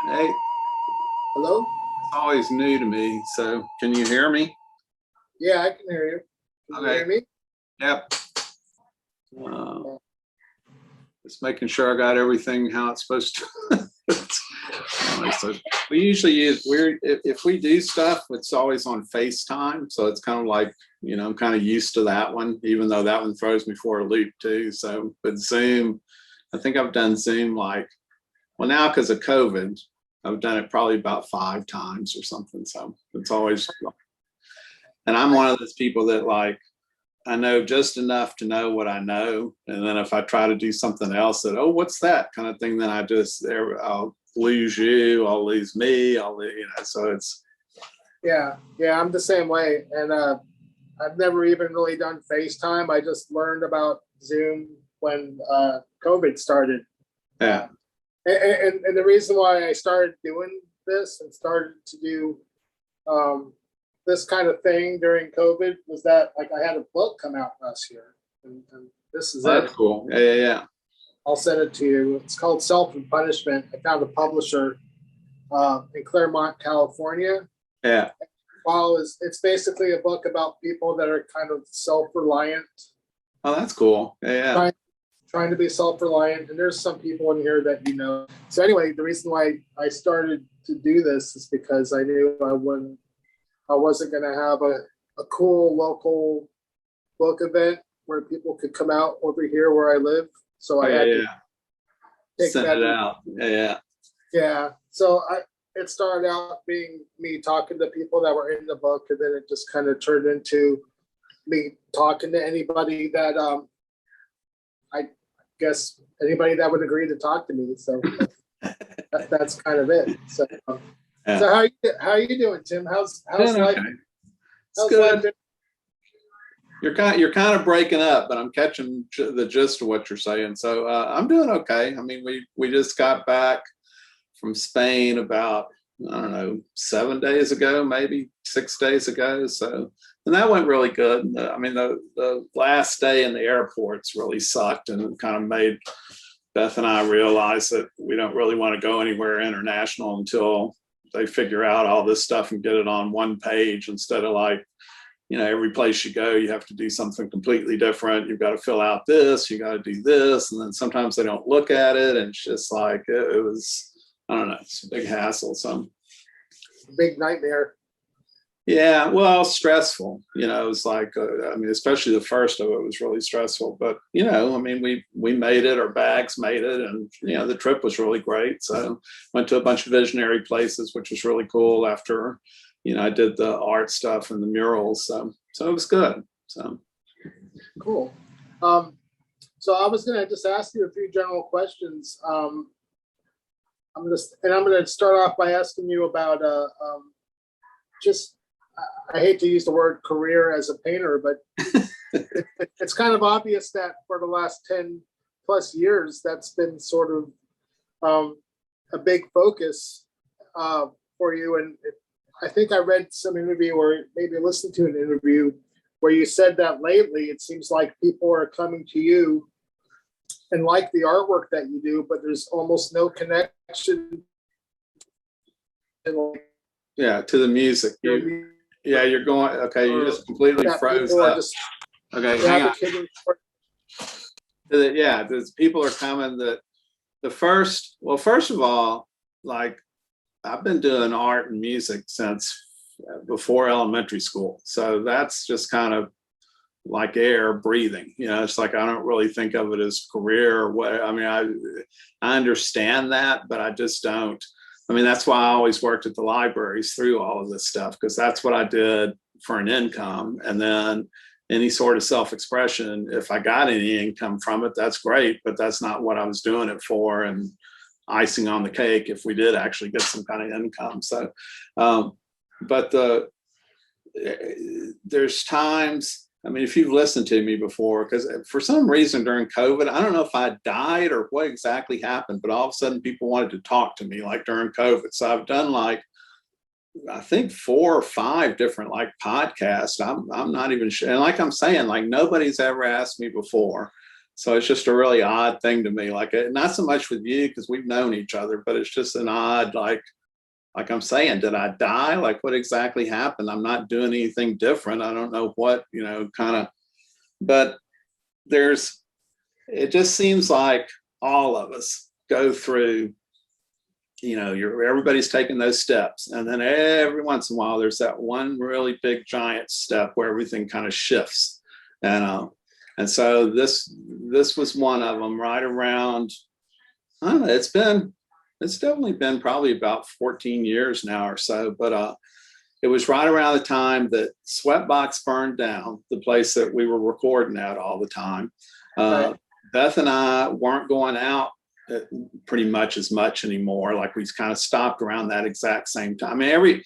Hey, it's Hello? always new to me. So can you hear me? Yeah, I can hear you. Can you Okay. hear me? Yep. Uh, just making sure I got everything how it's supposed to. So we usually use if we do stuff, it's always on FaceTime. So it's kind of like, I'm kind of used to that one, even though that one throws me for a loop too. So, but Zoom, I think I've done Zoom now because of COVID, I've done it probably about 5 times or something. So it's always, and I'm one of those people that I know just enough to know what I know. And then if I try to do something else that, oh, what's that kind of thing, then I'll lose you, I'll lose me, so it's. Yeah, I'm the same way. And I've never even really done FaceTime. I just learned about Zoom when COVID started. Yeah. And the reason why I started doing this and started to do this kind of thing during COVID was that I had a book come out last year, and this is That's it. cool. Yeah. I'll send it to you. It's called Self-Punishment. I found a publisher in Claremont, California. Yeah. While it's basically a book about people that are kind of self-reliant. Oh, that's cool. Yeah. Trying to be self-reliant, and there's some people in here that So anyway, the reason why I started to do this is because I knew I wasn't going to have a cool local book event where people could come out over here where I live. So I had to take send that it out. Yeah. So it started out being me talking to people that were in the book, and then it just kind of turned into me talking to anybody that I guess anybody that would agree to talk to me. So that's kind of it. So so how you doing, Tim? How's life? Okay. It's good. You're kind of breaking up, but I'm catching the gist of what you're saying. So I'm doing okay. I mean, we just got back from Spain about, I don't know, 7 days ago, maybe 6 days ago. So, and that went really good. I mean, the last day in the airports really sucked and kind of made Beth and I realize that we don't really want to go anywhere international until they figure out all this stuff and get it on one page instead of every place you go, you have to do something completely different. You've got to fill out this, you got to do this. And then sometimes they don't look at it. And it's just it was, I don't know, it's a big hassle. So big nightmare. Yeah, well, stressful. It was especially the first of it was really stressful. But I mean, we made it. Our bags made it, and the trip was really great. So went to a bunch of visionary places, which was really cool. After I did the art stuff and the murals, so it was good. So cool. So I was gonna just ask you a few general questions. I'm gonna start off by asking you about just. I hate to use the word career as a painter, but it's kind of obvious that for the last 10 plus years, that's been sort of a big focus for you. And I think I read some interview or maybe listened to an interview where you said that lately it seems like people are coming to you and like the artwork that you do, but there's almost no connection to the music. You're going, okay, you just completely froze up. Okay, hang on. There's people are coming that first of all, I've been doing art and music since before elementary school. So that's just kind of like air breathing, it's I don't really think of it as career or what. I mean, I understand that, but I just don't. I mean, that's why I always worked at the libraries through all of this stuff, because that's what I did for an income. And then any sort of self-expression, if I got any income from it, that's great, but that's not what I was doing it for. And icing on the cake if we did actually get some kind of income. So, but there's times, I mean, if you've listened to me before, because for some reason during COVID, I don't know if I died or what exactly happened, but all of a sudden people wanted to talk to me during COVID. So I've done I think 4 or 5 different podcasts. I'm not even sure. And I'm saying, nobody's ever asked me before So it's just a really odd thing to me. Like, not so much with you because we've known each other, but it's just an odd, like I'm saying, did I die? Like, what exactly happened? I'm not doing anything different. I don't know what, kind of, but it just seems like all of us go through, everybody's taking those steps. And then every once in a while, there's that one really big giant step where everything kind of shifts. And so this was one of them right around, I don't know, it's definitely been probably about 14 years now or so, but it was right around the time that Sweatbox burned down, the place that we were recording at all the time. Right. Beth and I weren't going out pretty much as much anymore. Like, we kind of stopped around that exact same time. I mean,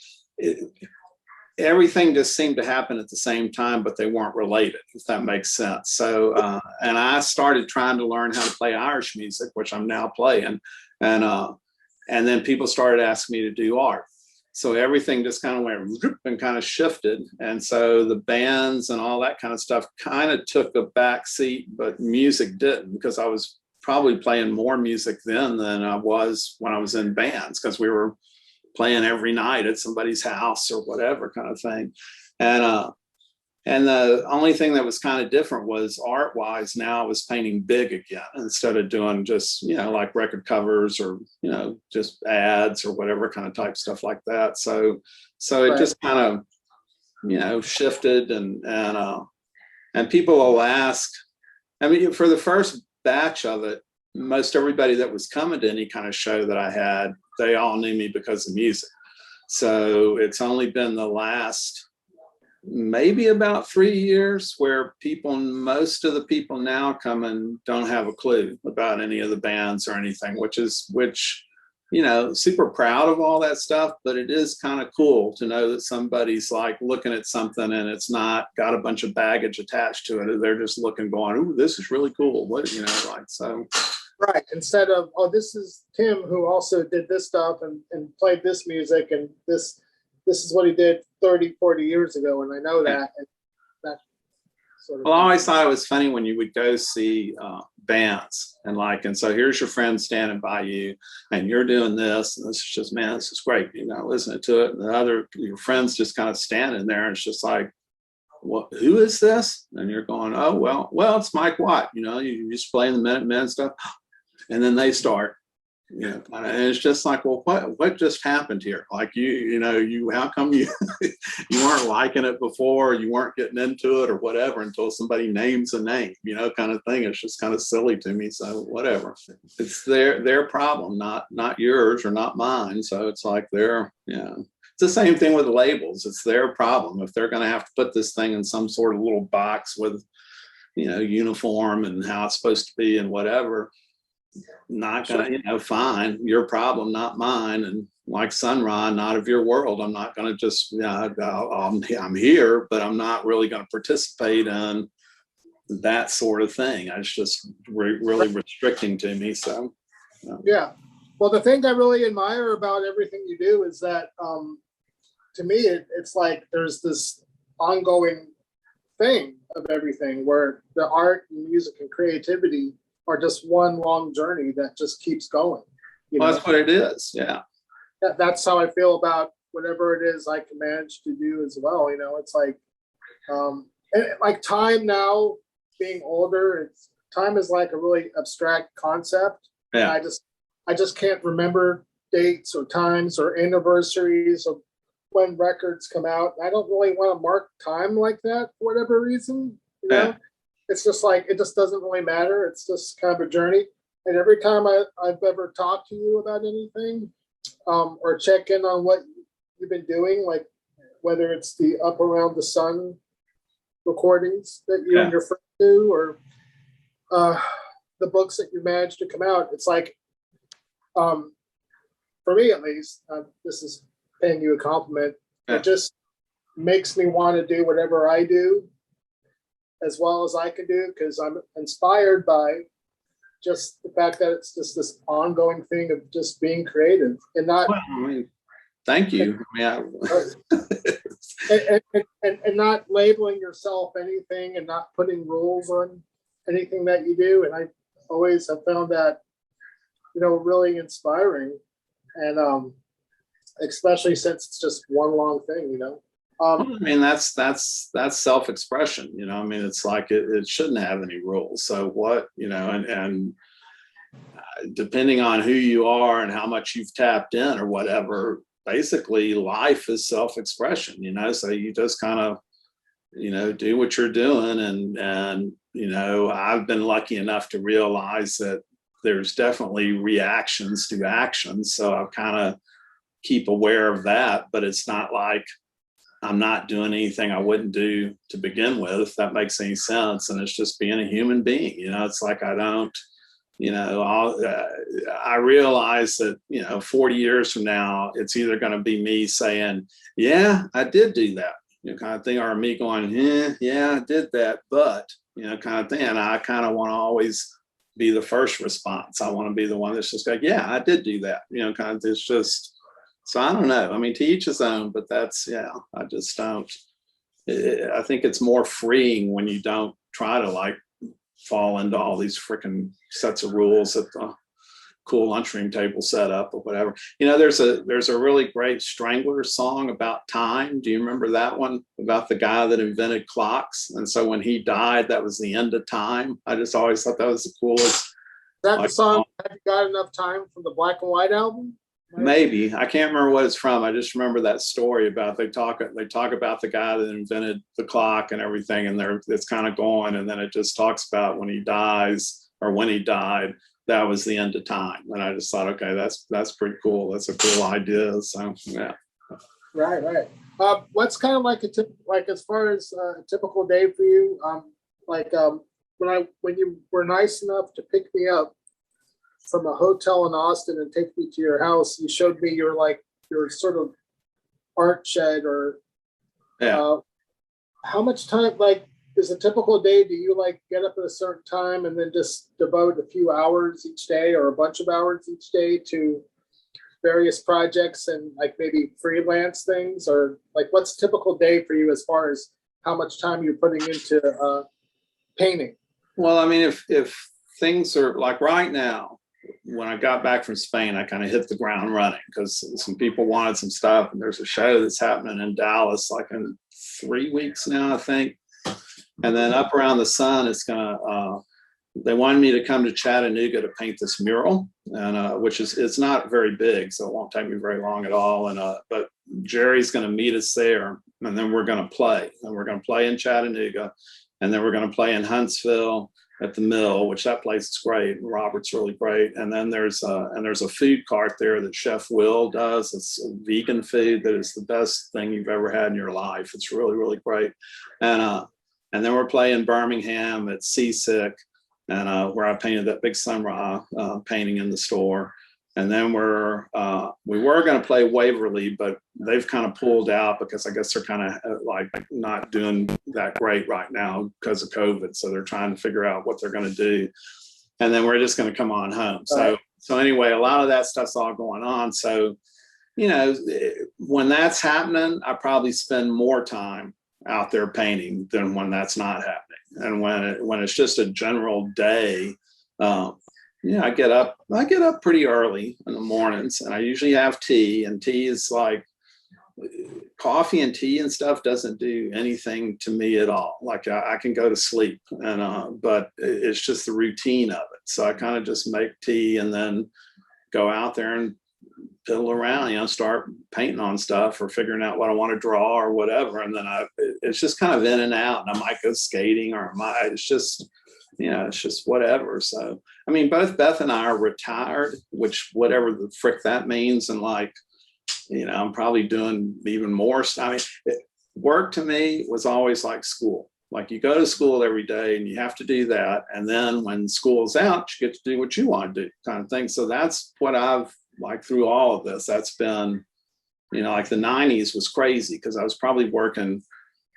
everything just seemed to happen at the same time, but they weren't related, if that makes sense. So, and I started trying to learn how to play Irish music, which I'm now playing. And then people started asking me to do art. So everything just kind of went and kind of shifted. And so the bands and all that kind of stuff kind of took a back seat, but music didn't, because I was probably playing more music then than I was when I was in bands, because we were playing every night at somebody's house or whatever kind of thing. And the only thing that was kind of different was art-wise. Now I was painting big again, instead of doing just, like record covers or, just ads or whatever kind of type stuff like that. So it just kind of, shifted, and people will ask, I mean, for the first batch of it, most everybody that was coming to any kind of show that I had, they all knew me because of music. So it's only been the last maybe about 3 years where most of the people now come and don't have a clue about any of the bands or anything, which super proud of all that stuff, but it is kind of cool to know that somebody's like looking at something and it's not got a bunch of baggage attached to it. They're just looking, going, "Ooh, this is really cool." What, so. Right. Instead of, "Oh, this is Tim who also did this stuff and played this music, and this is what he did 30, 40 years ago, and I know that." And that sort of Well, I always thought it was funny when you would go see bands and so here's your friend standing by you and you're doing this, and this is just, man, this is great, listening to it. And your friends just kind of standing there, and it's just like, "What? Who is this?" And you're going, "Oh, well, it's Mike Watt. You just playing the Minutemen stuff." And then they start, and it's just like, well, what just happened here? Like, how come you you weren't liking it before, or you weren't getting into it or whatever until somebody names a name, kind of thing. It's just kind of silly to me. So whatever, it's their problem, not yours or not mine. So it's like it's the same thing with the labels. It's their problem. If they're going to have to put this thing in some sort of little box with, uniform and how it's supposed to be and whatever, not gonna, fine, your problem, not mine. And like Sun Ra, not of your world. I'm not gonna just, I'm here, but I'm not really gonna participate in that sort of thing. It's just really restricting to me. So Yeah. Well, the thing I really admire about everything you do is that, to me, it's like there's this ongoing thing of everything where the art and music and creativity are just one long journey that just keeps going. Well, that's what it is. Yeah. That's how I feel about whatever it is I can manage to do as well. It's like, and like time now, being older, time is like a really abstract concept. Yeah. And I just can't remember dates or times or anniversaries of when records come out. I don't really want to mark time like that for whatever reason. Yeah. It's just like, it just doesn't really matter. It's just kind of a journey. And every time I've ever talked to you about anything, or check in on what you've been doing, like whether it's the Up Around the Sun recordings that you and your friend do, or the books that you managed to come out, it's like, for me at least, this is paying you a compliment. Yeah. It just makes me want to do whatever I do as well as I can do, because I'm inspired by just the fact that it's just this ongoing thing of just being creative and not. Well, I mean, thank you. And not labeling yourself anything and not putting rules on anything that you do, and I always have found that, really inspiring, and especially since it's just one long thing. Well, I mean, that's self-expression. I mean, it's like it shouldn't have any rules. So what, and depending on who you are and how much you've tapped in or whatever, basically life is self-expression. So you just kind of, do what you're doing, and I've been lucky enough to realize that there's definitely reactions to actions. So I kind of keep aware of that, but it's not like I'm not doing anything I wouldn't do to begin with, if that makes any sense. And it's just being a human being. It's like I don't, I realize that, 40 years from now, it's either going to be me saying, yeah, I did do that, kind of thing, or me going, yeah, I did that, but, kind of thing. And I kind of want to always be the first response. I want to be the one that's just like, yeah, I did do that, kind of, it's just, so I don't know. I mean, to each his own, but that's, I just don't, I think it's more freeing when you don't try to like fall into all these freaking sets of rules that the cool lunchroom table set up or whatever. There's a really great Stranglers song about time. Do you remember that one, about the guy that invented clocks? And so when he died, that was the end of time. I just always thought that was the coolest. Is that the song, Have You Got Enough Time, from the Black and White album? Maybe. I can't remember what it's from. I just remember that story about they talk about the guy that invented the clock and everything, and it's kind of going, and then it just talks about when he dies, or when he died, that was the end of time. And I just thought, okay, that's pretty cool. That's a cool idea. So yeah. Right. What's kind of like as far as a typical day for you? When you were nice enough to pick me up from a hotel in Austin and take me to your house, you showed me your sort of art shed, or how much time, is a typical day? Do you get up at a certain time and then just devote a few hours each day, or a bunch of hours each day, to various projects and maybe freelance things? Or what's a typical day for you as far as how much time you're putting into painting? Well, I mean, if things are like right now, when I got back from Spain, I kind of hit the ground running because some people wanted some stuff, and there's a show that's happening in Dallas in 3 weeks now, I think. And then up around the sun, they wanted me to come to Chattanooga to paint this mural, and it's not very big, so it won't take me very long at all. And but Jerry's going to meet us there, and then we're going to play. And we're going to play in Chattanooga, and then we're going to play in Huntsville at the Mill, which that place is great. And Robert's really great. And then there's a food cart there that Chef Will does. It's vegan food that is the best thing you've ever had in your life. It's really, really great. And then we're playing Birmingham at Seasick, and where I painted that big Sun Ra painting in the store. And then we were going to play Waverly, but they've kind of pulled out because I guess they're kind of not doing that great right now because of COVID. So they're trying to figure out what they're going to do. And then we're just going to come on home. So anyway, a lot of that stuff's all going on. So, when that's happening, I probably spend more time out there painting than when that's not happening. And when it's just a general day, I get up pretty early in the mornings, and I usually have tea, and tea is coffee and tea and stuff doesn't do anything to me at all. I can go to sleep, but it's just the routine of it. So I kind of just make tea and then go out there and fiddle around, start painting on stuff or figuring out what I want to draw or whatever. And then it's just kind of in and out, and I might go skating, or it's just whatever. So, I mean, both Beth and I are retired, which whatever the frick that means. And I'm probably doing even more stuff. I mean, work to me was always like school. You go to school every day and you have to do that. And then when school's out, you get to do what you want to do, kind of thing. So that's what I've through all of this. That's been, the 90s was crazy because I was probably working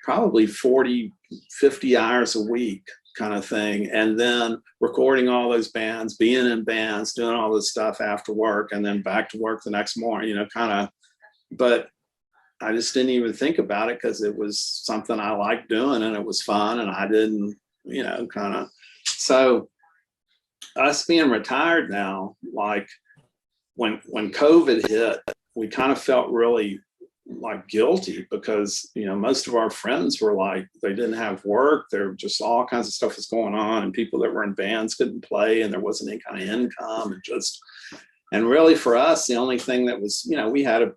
40, 50 hours a week, kind of thing, and then recording all those bands, being in bands, doing all this stuff after work, and then back to work the next morning, but I just didn't even think about it because it was something I liked doing and it was fun, and I didn't, So us being retired now, like when COVID hit, we kind of felt really like guilty because, you know, most of our friends were like, they didn't have work. There were just all kinds of stuff was going on, and people that were in bands couldn't play, and there wasn't any kind of income, and really for us, the only thing that was, you know, we had a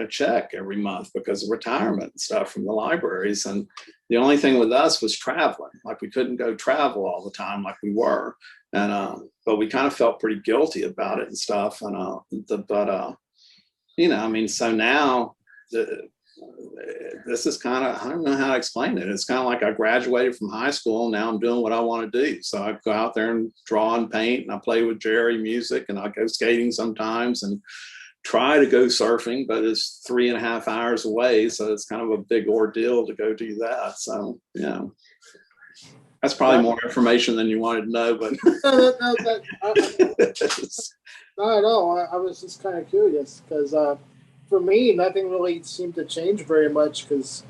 check every month because of retirement and stuff from the libraries. And the only thing with us was traveling. Like we couldn't go travel all the time like we were. And, but we kind of felt pretty guilty about it and stuff. And, you know, I mean, so now this is kind of, I don't know how to explain it. It's kind of like I graduated from high school. Now I'm doing what I want to do. So I go out there and draw and paint, and I play with Jerry music, and I go skating sometimes and try to go surfing, but it's 3.5 hours away. So it's kind of a big ordeal to go do that. So, you know, that's probably more information than you wanted to know, but not at all. I was just kind of curious because for me, nothing really seemed to change very much because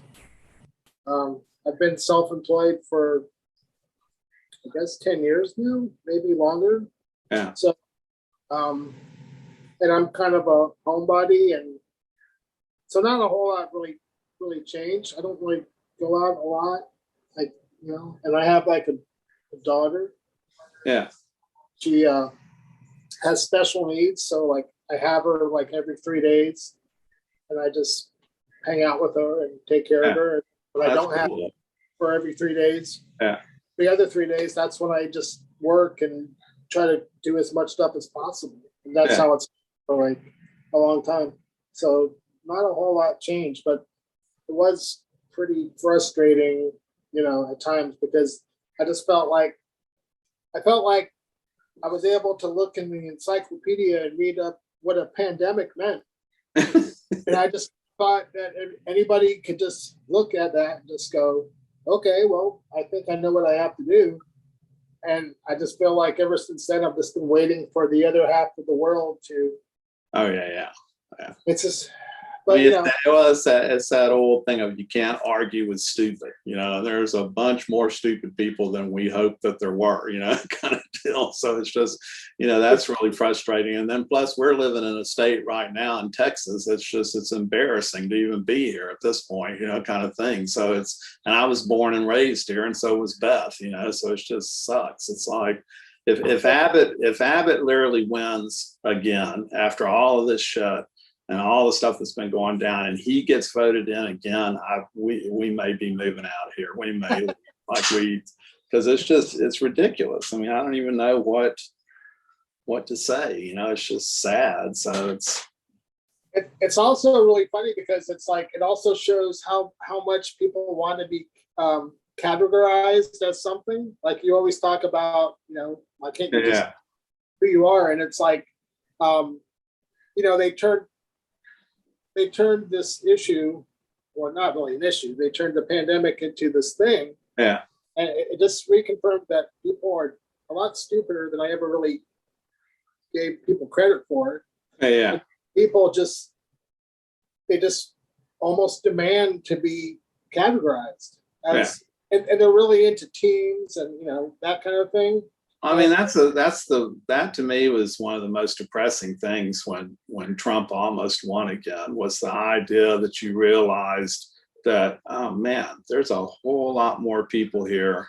I've been self-employed for, I guess, 10 years now, maybe longer. Yeah. So, and I'm kind of a homebody, and so not a whole lot really changed. I don't really go out a lot, like, you know, and I have like a daughter. Yeah. She has special needs, so like I have her like every 3 days, and I just hang out with her and take care of her. But I don't have her for every 3 days. Yeah. The other 3 days, that's when I just work and try to do as much stuff as possible. And that's how it's for like a long time. So not a whole lot changed, but it was pretty frustrating, you know, at times, because I just felt like I was able to look in the encyclopedia and read up what a pandemic meant. And I just thought that anybody could just look at that and just go, okay, well, I think I know what I have to do. And I just feel like ever since then, I've just been waiting for the other half of the world to. Oh, yeah. It's just, but I mean, you know, it's that old thing of you can't argue with stupid. You know, there's a bunch more stupid people than we hoped that there were, you know, kind of deal. So it's just, you know, that's really frustrating. And then plus we're living in a state right now in Texas. It's embarrassing to even be here at this point, you know, kind of thing. So and I was born and raised here, and so was Beth, you know, so it just sucks. It's like, if Abbott literally wins again after all of this shit and all the stuff that's been going down, and he gets voted in again, we may be moving out here. We may because it's ridiculous. I mean, I don't even know what to say. You know, it's just sad. So it's also really funny because it's like it also shows how much people want to be categorized as something. Like you always talk about, you know, why can't you just who you are? And it's like, you know, they turned this issue, or not really an issue, they turned the pandemic into this thing. Yeah. And it just reconfirmed that people are a lot stupider than I ever really gave people credit for. Yeah. And people they just almost demand to be categorized as, and they're really into teams and, you know, that kind of thing. I mean, that to me was one of the most depressing things when Trump almost won again, was the idea that you realized that, oh man, there's a whole lot more people here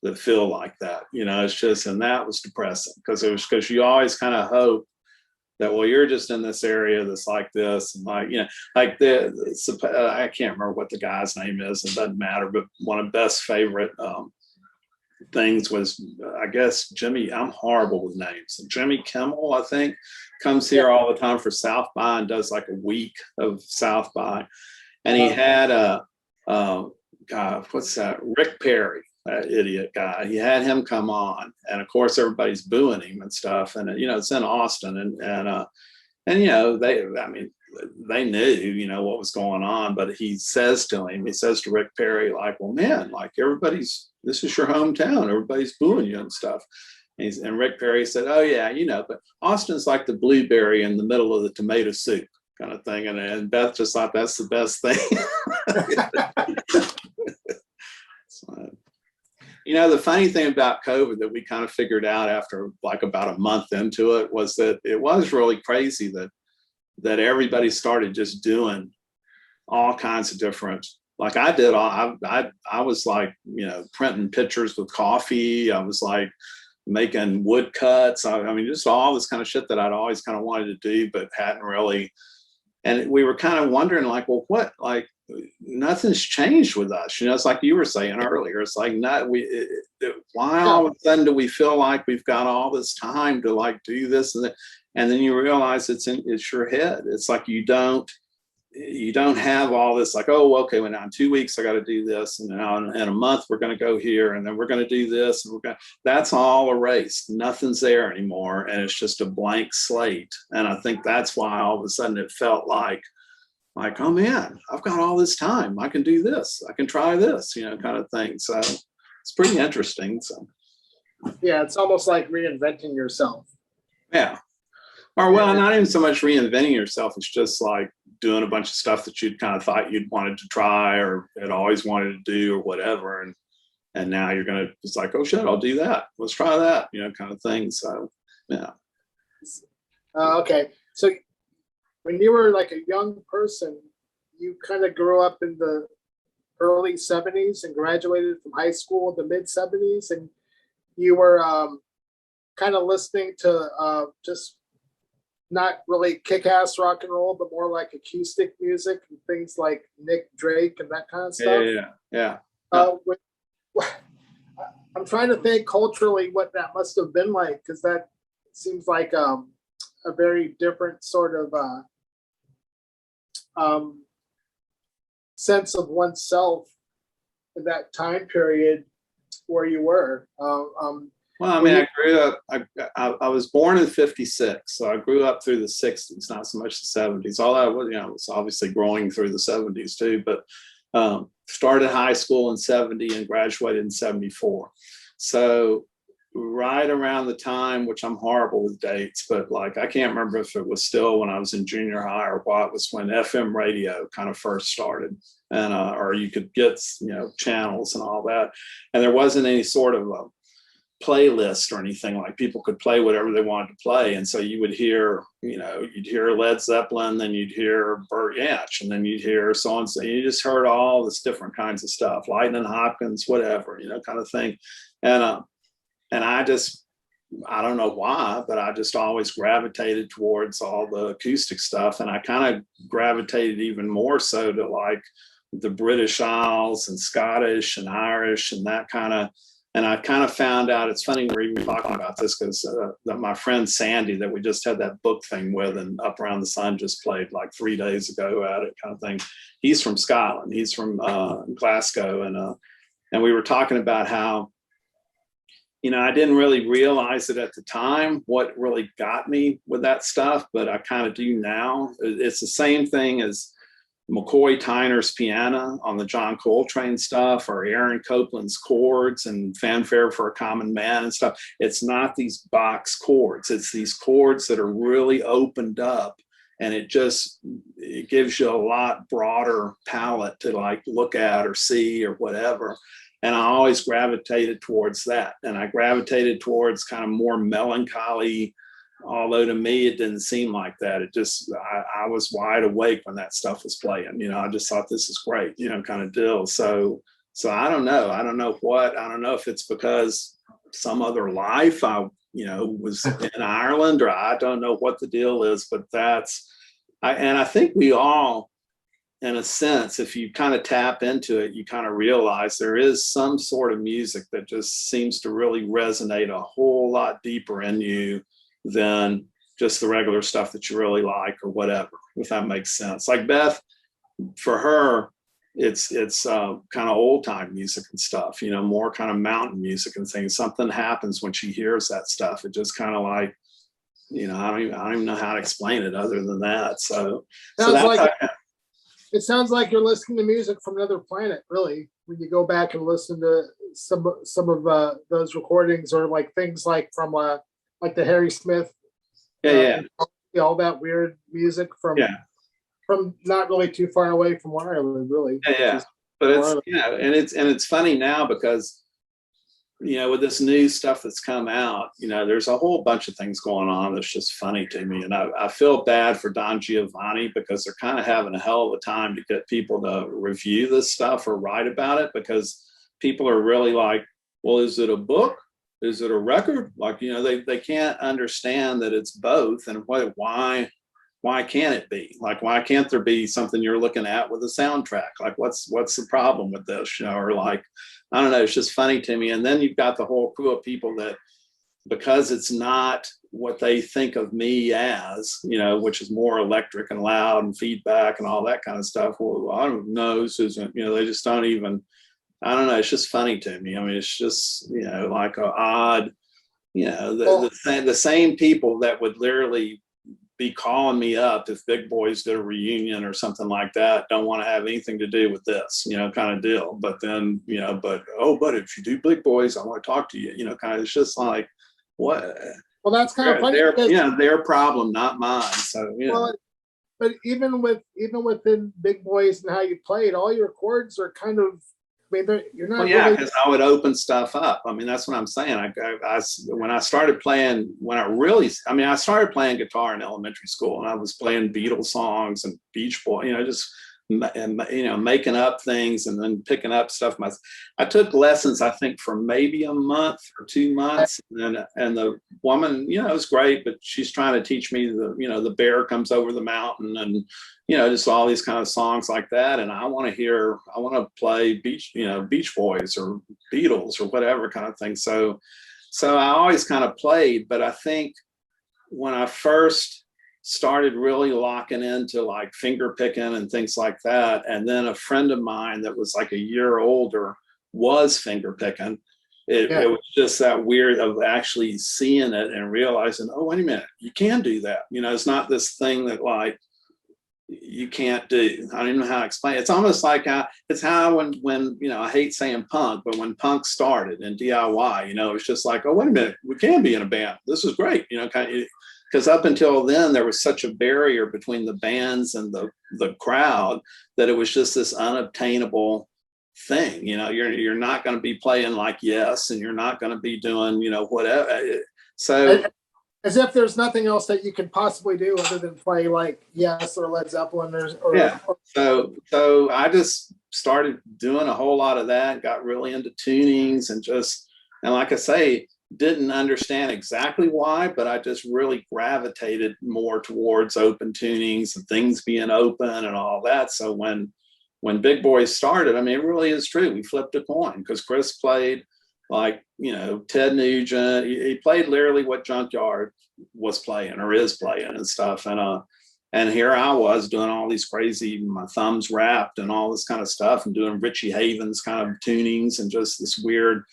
that feel like that. You know, it's just, and that was depressing because you always kind of hope that, well, you're just in this area that's like this, and like, you know, like I can't remember what the guy's name is. It doesn't matter, but one of Beth's favorite things was, I guess, Jimmy. I'm horrible with names. Jimmy Kimmel, I think, comes here all the time for South by and does like a week of South by, and he had God, what's that? Rick Perry, that idiot guy. He had him come on, and of course everybody's booing him and stuff. And you know, it's in Austin, and you know, they knew, you know, what was going on. But he says to Rick Perry, like, well, man, like this is your hometown. Everybody's booing you and stuff. And Rick Perry said, oh yeah, you know, but Austin's like the blueberry in the middle of the tomato soup kind of thing. And Beth just thought that's the best thing. You know, the funny thing about COVID that we kind of figured out after like about a month into it was that it was really crazy that everybody started just doing all kinds of different, like I did all, I was like, you know, printing pictures with coffee. I was like making woodcuts. I mean, just all this kind of shit that I'd always kind of wanted to do, but hadn't really. And we were kind of wondering like, well, what, like nothing's changed with us. You know, it's like you were saying earlier, it's like not, why all of a sudden do we feel like we've got all this time to like do this and that? And then you realize it's your head. It's like you don't have all this like, oh, okay, well now in 2 weeks I got to do this, and now in a month we're going to go here, and then we're going to do this, and that's all erased. Nothing's there anymore, and it's just a blank slate. And I think that's why all of a sudden it felt like, oh man, I've got all this time. I can do this. I can try this, you know, kind of thing. So it's pretty interesting. So yeah, it's almost like reinventing yourself. Yeah. Or well, not even so much reinventing yourself. It's just like doing a bunch of stuff that you'd kind of thought you'd wanted to try or had always wanted to do or whatever. And now you're going to, it's like, oh shit, I'll do that. Let's try that, you know, kind of thing. So, yeah. Okay. So when you were like a young person, you kind of grew up in the early 70s and graduated from high school in the mid 70s. And you were kind of listening to just not really kick-ass rock and roll, but more like acoustic music and things like Nick Drake and that kind of stuff. Yeah. I'm trying to think culturally what that must have been like, because that seems like a very different sort of sense of oneself in that time period where you were. Well, I mean, I grew up, I was born in 56, so I grew up through the 60s, not so much the 70s. All I was, you know, was obviously growing through the 70s too, but started high school in 70 and graduated in 74. So right around the time, which I'm horrible with dates, but like I can't remember if it was still when I was in junior high or what, was when FM radio kind of first started, and or you could get, you know, channels and all that, and there wasn't any sort of a playlist or anything. Like people could play whatever they wanted to play, and so you would hear, you know, you'd hear Led Zeppelin, then you'd hear Burt Yatch, and then you'd hear so and so. You just heard all this different kinds of stuff, Lightning Hopkins, whatever, you know, kind of thing. And I don't know why, but I just always gravitated towards all the acoustic stuff, and I kind of gravitated even more so to like the British Isles and Scottish and Irish and that kind of. And I kind of found out, it's funny we're even talking about this because my friend Sandy that we just had that book thing with and Up Around the Sun just played like 3 days ago at it kind of thing. He's from Scotland. He's from Glasgow. And we were talking about how, you know, I didn't really realize it at the time, what really got me with that stuff, but I kind of do now. It's the same thing as McCoy Tyner's piano on the John Coltrane stuff, or Aaron Copland's chords and Fanfare for a Common Man and stuff. It's not these box chords. It's these chords that are really opened up, and it gives you a lot broader palette to like look at or see or whatever. And I always gravitated towards that. And I gravitated towards kind of more melancholy, although to me it didn't seem like that. It just, I was wide awake when that stuff was playing. You know, I just thought this is great, you know, kind of deal. So I don't know. I don't know if it's because some other life I, you know, was in Ireland, or I don't know what the deal is, but I think we all, in a sense, if you kind of tap into it, you kind of realize there is some sort of music that just seems to really resonate a whole lot deeper in you than just the regular stuff that you really like or whatever, if that makes sense. Like Beth, for her, it's kind of old time music and stuff, you know, more kind of mountain music and things. Something happens when she hears that stuff. It just kind of like, you know, I don't even know how to explain it other than that. It sounds like you're listening to music from another planet, really, when you go back and listen to some of those recordings, or like things like from like the Harry Smith, all that weird music from not really too far away from Ireland, really. But it's, you know, and it's funny now because with this new stuff that's come out, there's a whole bunch of things going on that's just funny to me. And I feel bad for Don Giovanni because they're kind of having a hell of a time to get people to review this stuff or write about it, because people are really like, well, is it a book? Is it a record? Like, they can't understand that it's both. And why can't it be? Like, why can't there be something you're looking at with a soundtrack? Like, what's the problem with this? Or like, I don't know, it's just funny to me. And then you've got the whole crew of people that, because it's not what they think of me as, which is more electric and loud and feedback and all that kind of stuff. Well, I don't know, this isn't, they just don't even, I don't know, it's just funny to me. I mean, it's just, like a odd, the same people that would literally be calling me up if Big Boys did a reunion or something like that don't want to have anything to do with this, kind of deal. But then, but if you do Big Boys, I want to talk to you, kind of, it's just like, what? Well, that's kind of funny. Their problem, not mine. So, Well, but even within Big Boys and how you played, all your chords are kind of, you're not. Well, yeah, because I would open stuff up. I mean, that's what I'm saying. When I started playing, I started playing guitar in elementary school, and I was playing Beatles songs and Beach Boy, just making up things and then picking up stuff. I took lessons, I think, for maybe a month or 2 months, and the woman, it was great, but she's trying to teach me the bear comes over the mountain and just all these kind of songs like that. And I want to play Beach Boys or Beatles or whatever kind of thing. So I always kind of played, but I think when I first started really locking into like finger picking and things like that, and then a friend of mine that was like a year older was finger picking, it was just that weird of actually seeing it and realizing, oh, wait a minute, you can do that. It's not this thing that like you can't do. I don't even know how to explain it. It's almost like it's how when I hate saying punk, but when punk started in DIY, it was just like, oh, wait a minute, we can be in a band. This is great, kind of, because up until then there was such a barrier between the bands and the crowd that it was just this unobtainable thing. You're not going to be playing like Yes, and you're not going to be doing whatever. So as if there's nothing else that you can possibly do other than play like Yes or Led Zeppelin So I just started doing a whole lot of that, got really into tunings, and like I say, didn't understand exactly why, but I just really gravitated more towards open tunings and things being open and all that. So when Big Boys started, I mean, it really is true. We flipped a coin because Chris played like, Ted Nugent. He played literally what Junkyard was playing or is playing and stuff. And here I was doing all these crazy, my thumbs wrapped and all this kind of stuff, and doing Richie Havens kind of tunings and just this weird.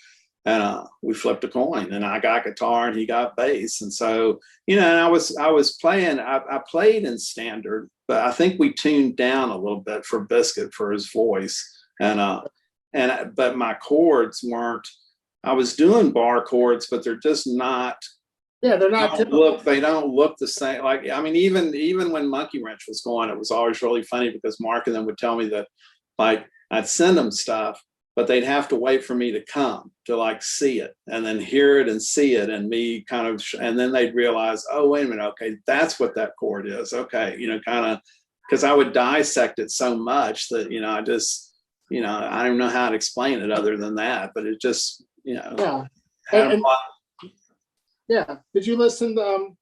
And we flipped a coin, and I got guitar and he got bass. And so, I was playing, I played in standard, but I think we tuned down a little bit for Biscuit for his voice. But my chords weren't, I was doing bar chords, but they're just not. Yeah, they're not. They don't look the same. Like, I mean, even when Monkey Wrench was going, it was always really funny because Mark and them would tell me that, like, I'd send them stuff, but they'd have to wait for me to come to like see it and then hear it and see it and me kind of, and then they'd realize, oh, wait a minute. Okay. That's what that chord is. Okay. Kind of, cause I would dissect it so much that, I just, I don't know how to explain it other than that, but it just, Yeah. Yeah. Did you listen to,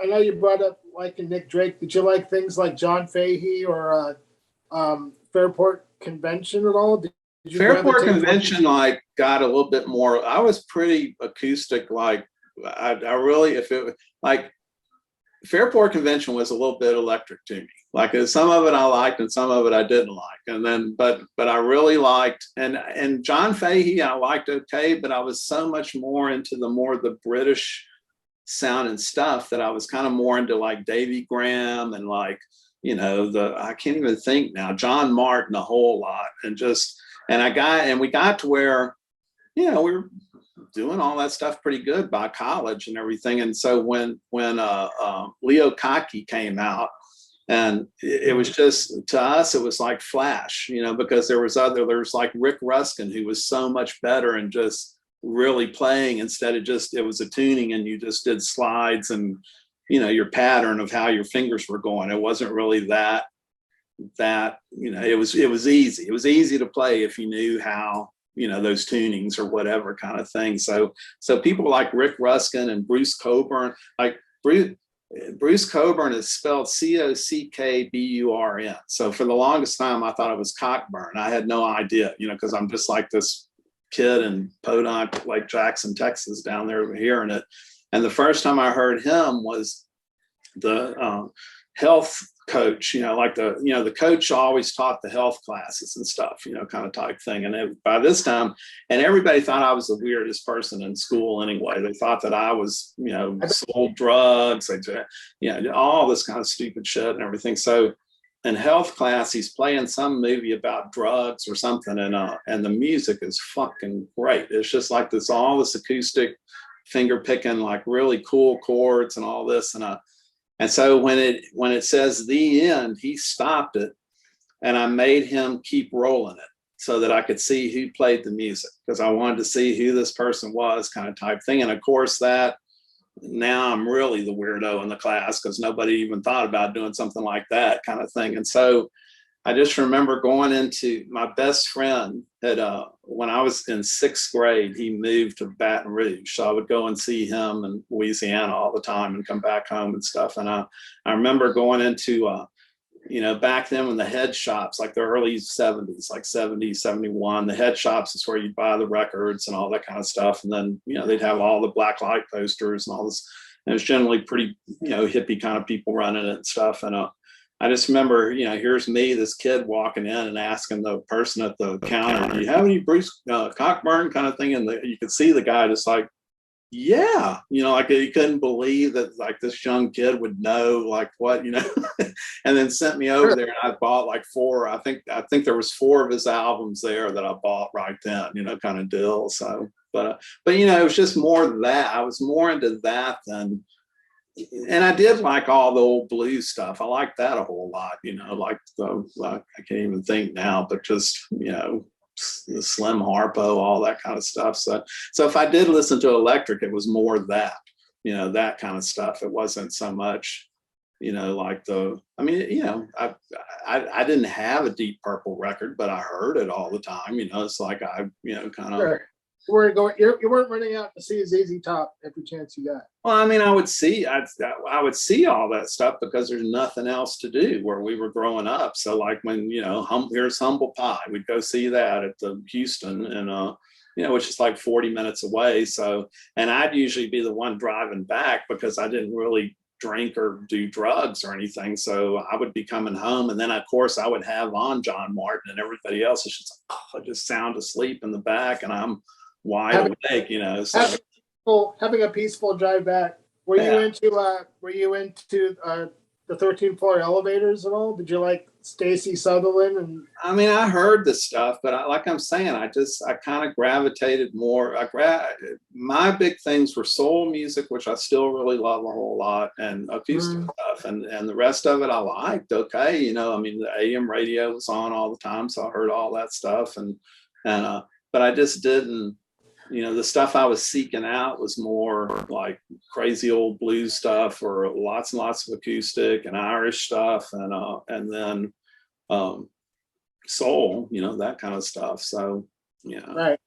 I know you brought up like Nick Drake. Did you like things like John Fahey or Fairport Convention at all? Fairport Convention like got a little bit more. I was pretty acoustic. Like I really, if it like Fairport Convention was a little bit electric to me. Like some of it I liked and some of it I didn't like. And then, but I really liked, and John Fahey I liked okay, but I was so much more into the British sound and stuff that I was kind of more into like Davy Graham and like, I can't even think now, John Martin a whole lot, and we got to where, we were doing all that stuff pretty good by college and everything. And so when Leo Kaki came out, and it was just, to us, it was like Flash, because there was like Rick Ruskin, who was so much better and just really playing instead of just, it was a tuning and you just did slides and, you know, your pattern of how your fingers were going. It wasn't really that, you know, it was easy. It was easy to play if you knew how, you know, those tunings or whatever kind of thing. So people like Rick Ruskin and Bruce Coburn, like Bruce Coburn is spelled Cockburn. So for the longest time, I thought it was Cockburn. I had no idea, you know, because I'm just like this kid in Podunk, Lake Jackson, Texas, down there hearing it. And the first time I heard him was the health coach, you know, like the coach always taught the health classes and stuff, you know, kind of type thing. And by this time, and everybody thought I was the weirdest person in school anyway. They thought that I was, you know, sold drugs, you know, all this kind of stupid shit and everything. So in health class, he's playing some movie about drugs or something, and the music is fucking great. It's just like this, all this acoustic finger picking, like really cool chords and all this. And so when it says the end, he stopped it, and I made him keep rolling it so that I could see who played the music, because I wanted to see who this person was, kind of type thing. And of course, that now I'm really the weirdo in the class because nobody even thought about doing something like that kind of thing. And so I just remember going into, my best friend had, when I was in 6th grade, he moved to Baton Rouge. So I would go and see him in Louisiana all the time and come back home and stuff. And I remember going into, you know, back then when the head shops, like the early 70s, like 70, 71, the head shops is where you'd buy the records and all that kind of stuff. And then, you know, they'd have all the black light posters and all this. And it was generally pretty, you know, hippie kind of people running it and stuff. And I just remember, you know, here's me, this kid walking in and asking the person at the counter, do you have any Bruce Cockburn kind of thing? And you could see the guy just like, yeah, you know, like he couldn't believe that like this young kid would know like what, you know, and then sent me over there, and I bought like 4, I think there was 4 of his albums there that I bought right then, you know, kind of deal. So, but you know, it was just more that I was more into that than, and I did like all the old blues stuff. I liked that a whole lot, you know, like I can't even think now, but just, you know, the Slim Harpo, all that kind of stuff. So if I did listen to electric, it was more that, you know, that kind of stuff. It wasn't so much, you know, like I mean, you know, I didn't have a Deep Purple record, but I heard it all the time. You know, it's like you know, kind of. Sure. You weren't running out to see ZZ Top every chance you got. Well, I mean, I would see all that stuff because there's nothing else to do where we were growing up. So like when, you know, here's Humble Pie, we'd go see that at the Houston, and you know, which is like 40 minutes away. So, and I'd usually be the one driving back because I didn't really drink or do drugs or anything. So I would be coming home, and then of course I would have on John Martin, and everybody else is just like, I just sound asleep in the back, and I'm wide awake, you know. So having a peaceful drive back. Were you into the 13th floor elevators at all? Did you like Stacey Sutherland? And I mean, I heard this stuff, but like I'm saying, I kind of gravitated more. My big things were soul music, which I still really love a whole lot, and acoustic stuff, and the rest of it I liked. Okay, you know, I mean, the AM radio was on all the time, so I heard all that stuff, but I just didn't. You know, the stuff I was seeking out was more like crazy old blues stuff, or lots and lots of acoustic and Irish stuff, and then soul, you know, that kind of stuff. So, yeah. Right.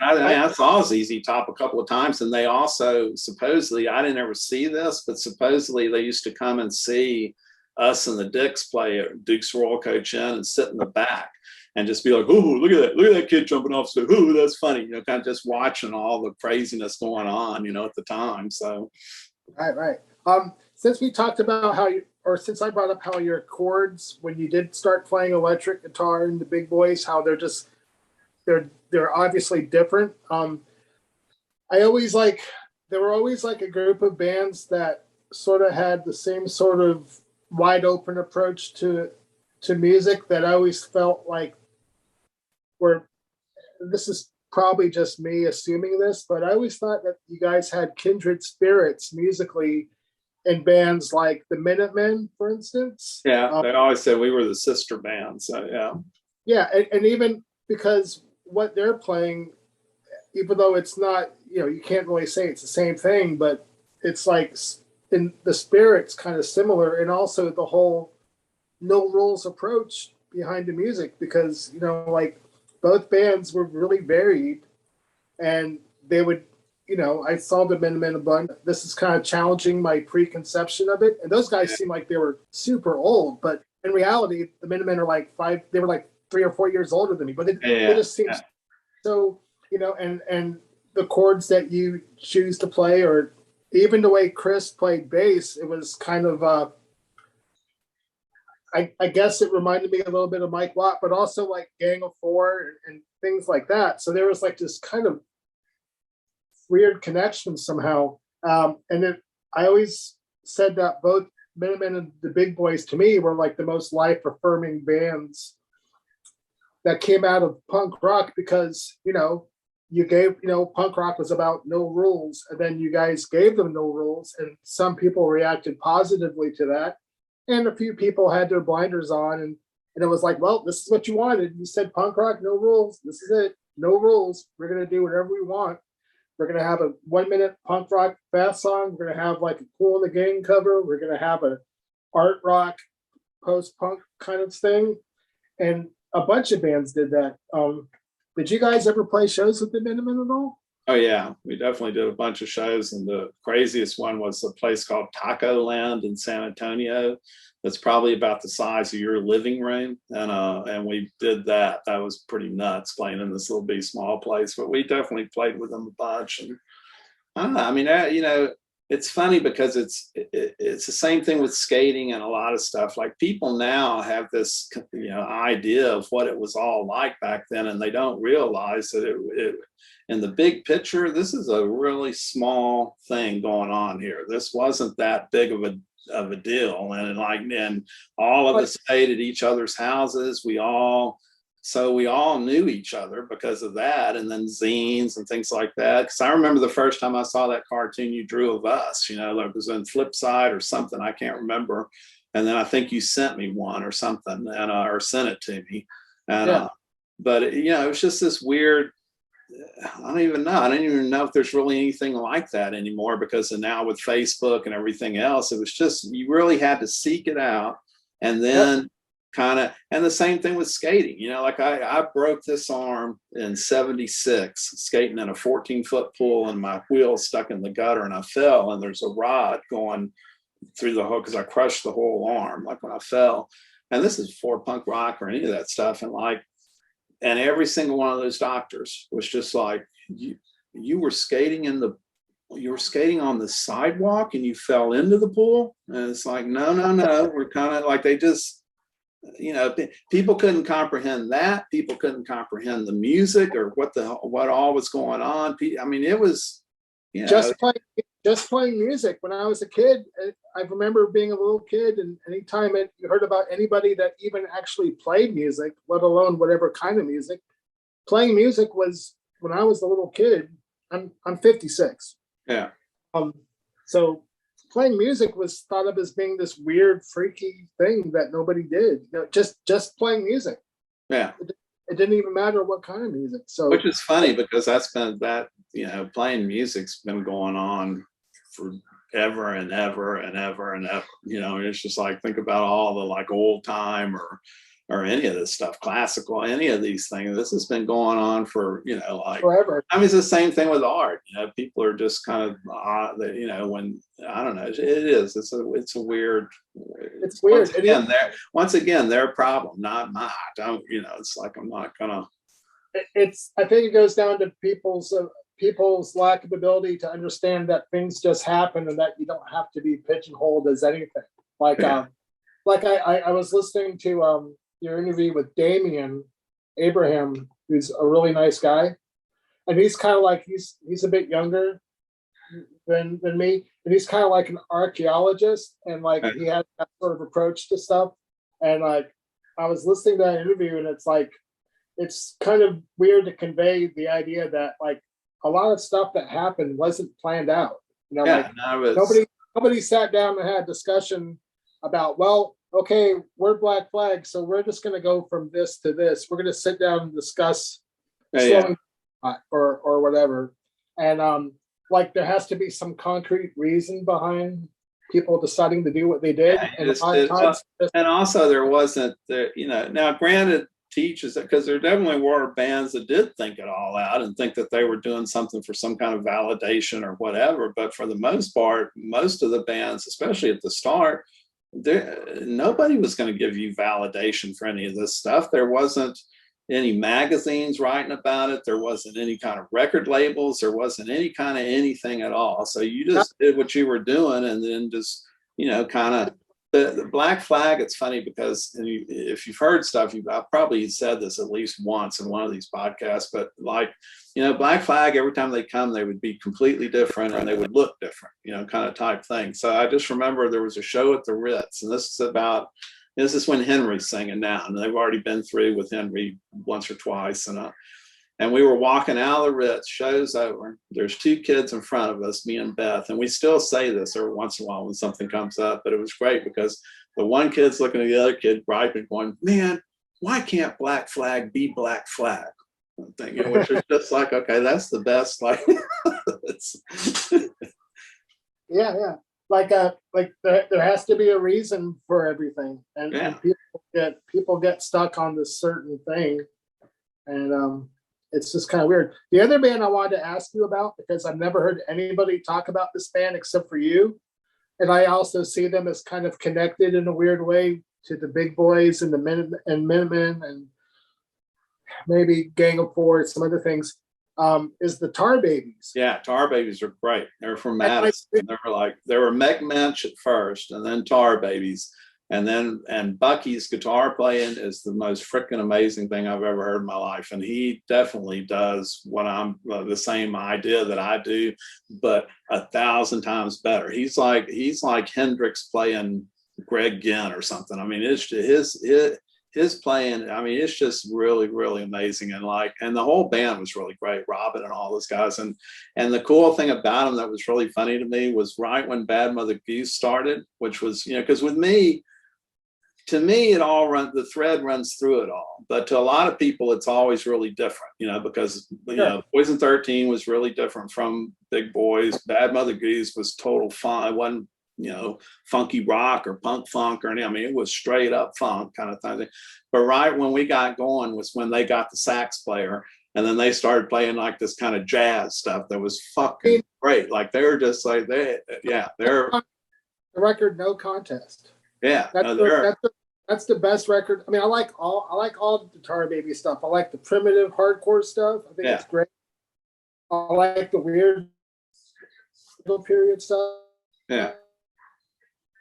I saw ZZ Top a couple of times, and they also supposedly, I didn't ever see this, but supposedly they used to come and see us and the Dicks play at Duke's Royal Coach Inn and sit in the back and just be like, oh, look at that kid jumping off stage. Oh, that's funny. You know, kind of just watching all the craziness going on, you know, at the time. So. Right. Since we talked about since I brought up how your chords, when you did start playing electric guitar and the big boys, how they're obviously different. There were always like a group of bands that sort of had the same sort of wide open approach to music that I always felt like this is probably just me assuming this, but I always thought that you guys had kindred spirits musically in bands like the Minutemen, for instance. Yeah, they always said we were the sister band. So yeah. Yeah, and even because what they're playing, even though it's not, you can't really say it's the same thing, but it's like in the spirit's kind of similar, and also the whole no rules approach behind the music, because like both bands were really varied, and they would, I saw the Minutemen a bunch. This is kind of challenging my preconception of it, and those guys seem like they were super old, but in reality the Minutemen are like they were like 3 or 4 years older than me, but it just seems so, and the chords that you choose to play, or even the way Chris played bass, it was kind of I guess it reminded me a little bit of Mike Watt, but also like Gang of Four and things like that. So there was like this kind of weird connection somehow. And then I always said that both Minutemen and the Big Boys to me were like the most life affirming bands that came out of punk rock, because, you gave, punk rock was about no rules, and then you guys gave them no rules, and some people reacted positively to that. And a few people had their blinders on, and it was like, well, this is what you wanted. You said punk rock, no rules. This is it. No rules. We're going to do whatever we want. We're going to have a 1-minute punk rock fast song. We're going to have like a Cool in the Gang cover. We're going to have a art rock post-punk kind of thing. And a bunch of bands did that. Did you guys ever play shows with the Minutemen at all? Oh yeah, we definitely did a bunch of shows, and the craziest one was a place called Taco Land in San Antonio. That's probably about the size of your living room, and we did that. That was pretty nuts, playing in this little bitty small place. But we definitely played with them a bunch, and I don't know. I mean, it's funny because it's the same thing with skating and a lot of stuff. Like, people now have this idea of what it was all like back then, and they don't realize that it in the big picture, this is a really small thing going on here. This wasn't that big of a deal, and all of us stayed at each other's houses. We all knew each other because of that, and then zines and things like that. Because I remember the first time I saw that cartoon you drew of us, like it was in Flipside or something, I can't remember. And then I think you sent me one or something, and or sent it to me. And but it was just this weird. I don't even know. I don't even know if there's really anything like that anymore, because now with Facebook and everything else, it was just, you really had to seek it out, and then and the same thing with skating. Like I broke this arm in '76 skating in a 14-foot pool, and my wheel stuck in the gutter, and I fell, and there's a rod going through the hole because I crushed the whole arm, like when I fell. And this is before punk rock or any of that stuff. And every single one of those doctors was just like, you were skating on the sidewalk and you fell into the pool. And it's like, no. We're kind of like, they just, people couldn't comprehend that. People couldn't comprehend the music or what all was going on. I mean, it was, just playing music. When I was a kid, I remember being a little kid, and anytime you heard about anybody that even actually played music, let alone whatever kind of music, playing music was, when I was a little kid. I'm 56. Yeah. So playing music was thought of as being this weird, freaky thing that nobody did. Just playing music. Yeah. It didn't even matter what kind of music. So, which is funny, because that's been playing music's been going on forever and ever and ever and ever. It's just like, think about all the like old time or any of this stuff, classical, any of these things. This has been going on for like forever. I mean, it's the same thing with art. People are just kind of when I don't know. It is. It's a weird. It's weird. Once again, their problem, not mine. It's like, I'm not gonna. I think it goes down to people's lack of ability to understand that things just happen, and that you don't have to be pigeonholed as anything. Like I was listening to your interview with Damien Abraham, who's a really nice guy, and he's kind of like, he's a bit younger than me, and he's kind of like an archaeologist, and like he has that sort of approach to stuff. And like, I was listening to that interview, and it's like, it's kind of weird to convey the idea that like a lot of stuff that happened wasn't planned out. Nobody sat down and had a discussion about, well, okay, we're Black Flag, so we're just going to go from this to this. We're going to sit down and discuss slowing or whatever. And like there has to be some concrete reason behind people deciding to do what they did. Yeah, And a lot of times, and also there wasn't the, now granted teaches that because there definitely were bands that did think it all out and think that they were doing something for some kind of validation or whatever. But for the most part, most of the bands, especially at the start, nobody was going to give you validation for any of this stuff. There wasn't any magazines writing about it. There wasn't any kind of record labels. There wasn't any kind of anything at all. So you just did what you were doing, and then just, kind of the Black Flag. It's funny because if you've heard stuff, I've probably said this at least once in one of these podcasts, but like, Black Flag, every time they come, they would be completely different and they would look different, kind of type thing. So I just remember there was a show at the Ritz, and this is when Henry's singing now, and they've already been through with Henry once or twice. And we were walking out of the Ritz, show's over. There's two kids in front of us, me and Beth, and we still say this every once in a while when something comes up, but it was great because the one kid's looking at the other kid, griping, going, "Man, why can't Black Flag be Black Flag?" Thing, which is just like, okay, that's the best. Like, yeah. Like there has to be a reason for everything, and people get stuck on this certain thing, and it's just kind of weird. The other band I wanted to ask you about, because I've never heard anybody talk about this band except for you, and I also see them as kind of connected in a weird way to the Big Boys and the Minutemen and maybe Gang of Four, some other things. Is the Tar Babies. Yeah, Tar Babies are great. They're from Madison. They were Meg Mensch at first, and then Tar Babies. And Bucky's guitar playing is the most freaking amazing thing I've ever heard in my life. And he definitely does what I'm the same idea that I do, but 1,000 times better. He's like Hendrix playing Greg Ginn or something. I mean, it's his playing, I mean, it's just really, really amazing. And the whole band was really great, Robin and all those guys. And the cool thing about him that was really funny to me was right when Bad Mother Goose started, which was, because with me, to me, the thread runs through it all. But to a lot of people, it's always really different, because, Poison 13 was really different from Big Boys. Bad Mother Goose was total fun. It wasn't, funky rock or punk funk or anything. I mean, it was straight up funk kind of thing. But right when we got going was when they got the sax player, and then they started playing like this kind of jazz stuff that was fucking great. Like they were just like they're the record No Contest. Yeah, that's the best record. I mean, I like all the Tar Baby stuff. I like the primitive hardcore stuff. I think it's great. I like the weird period stuff. Yeah.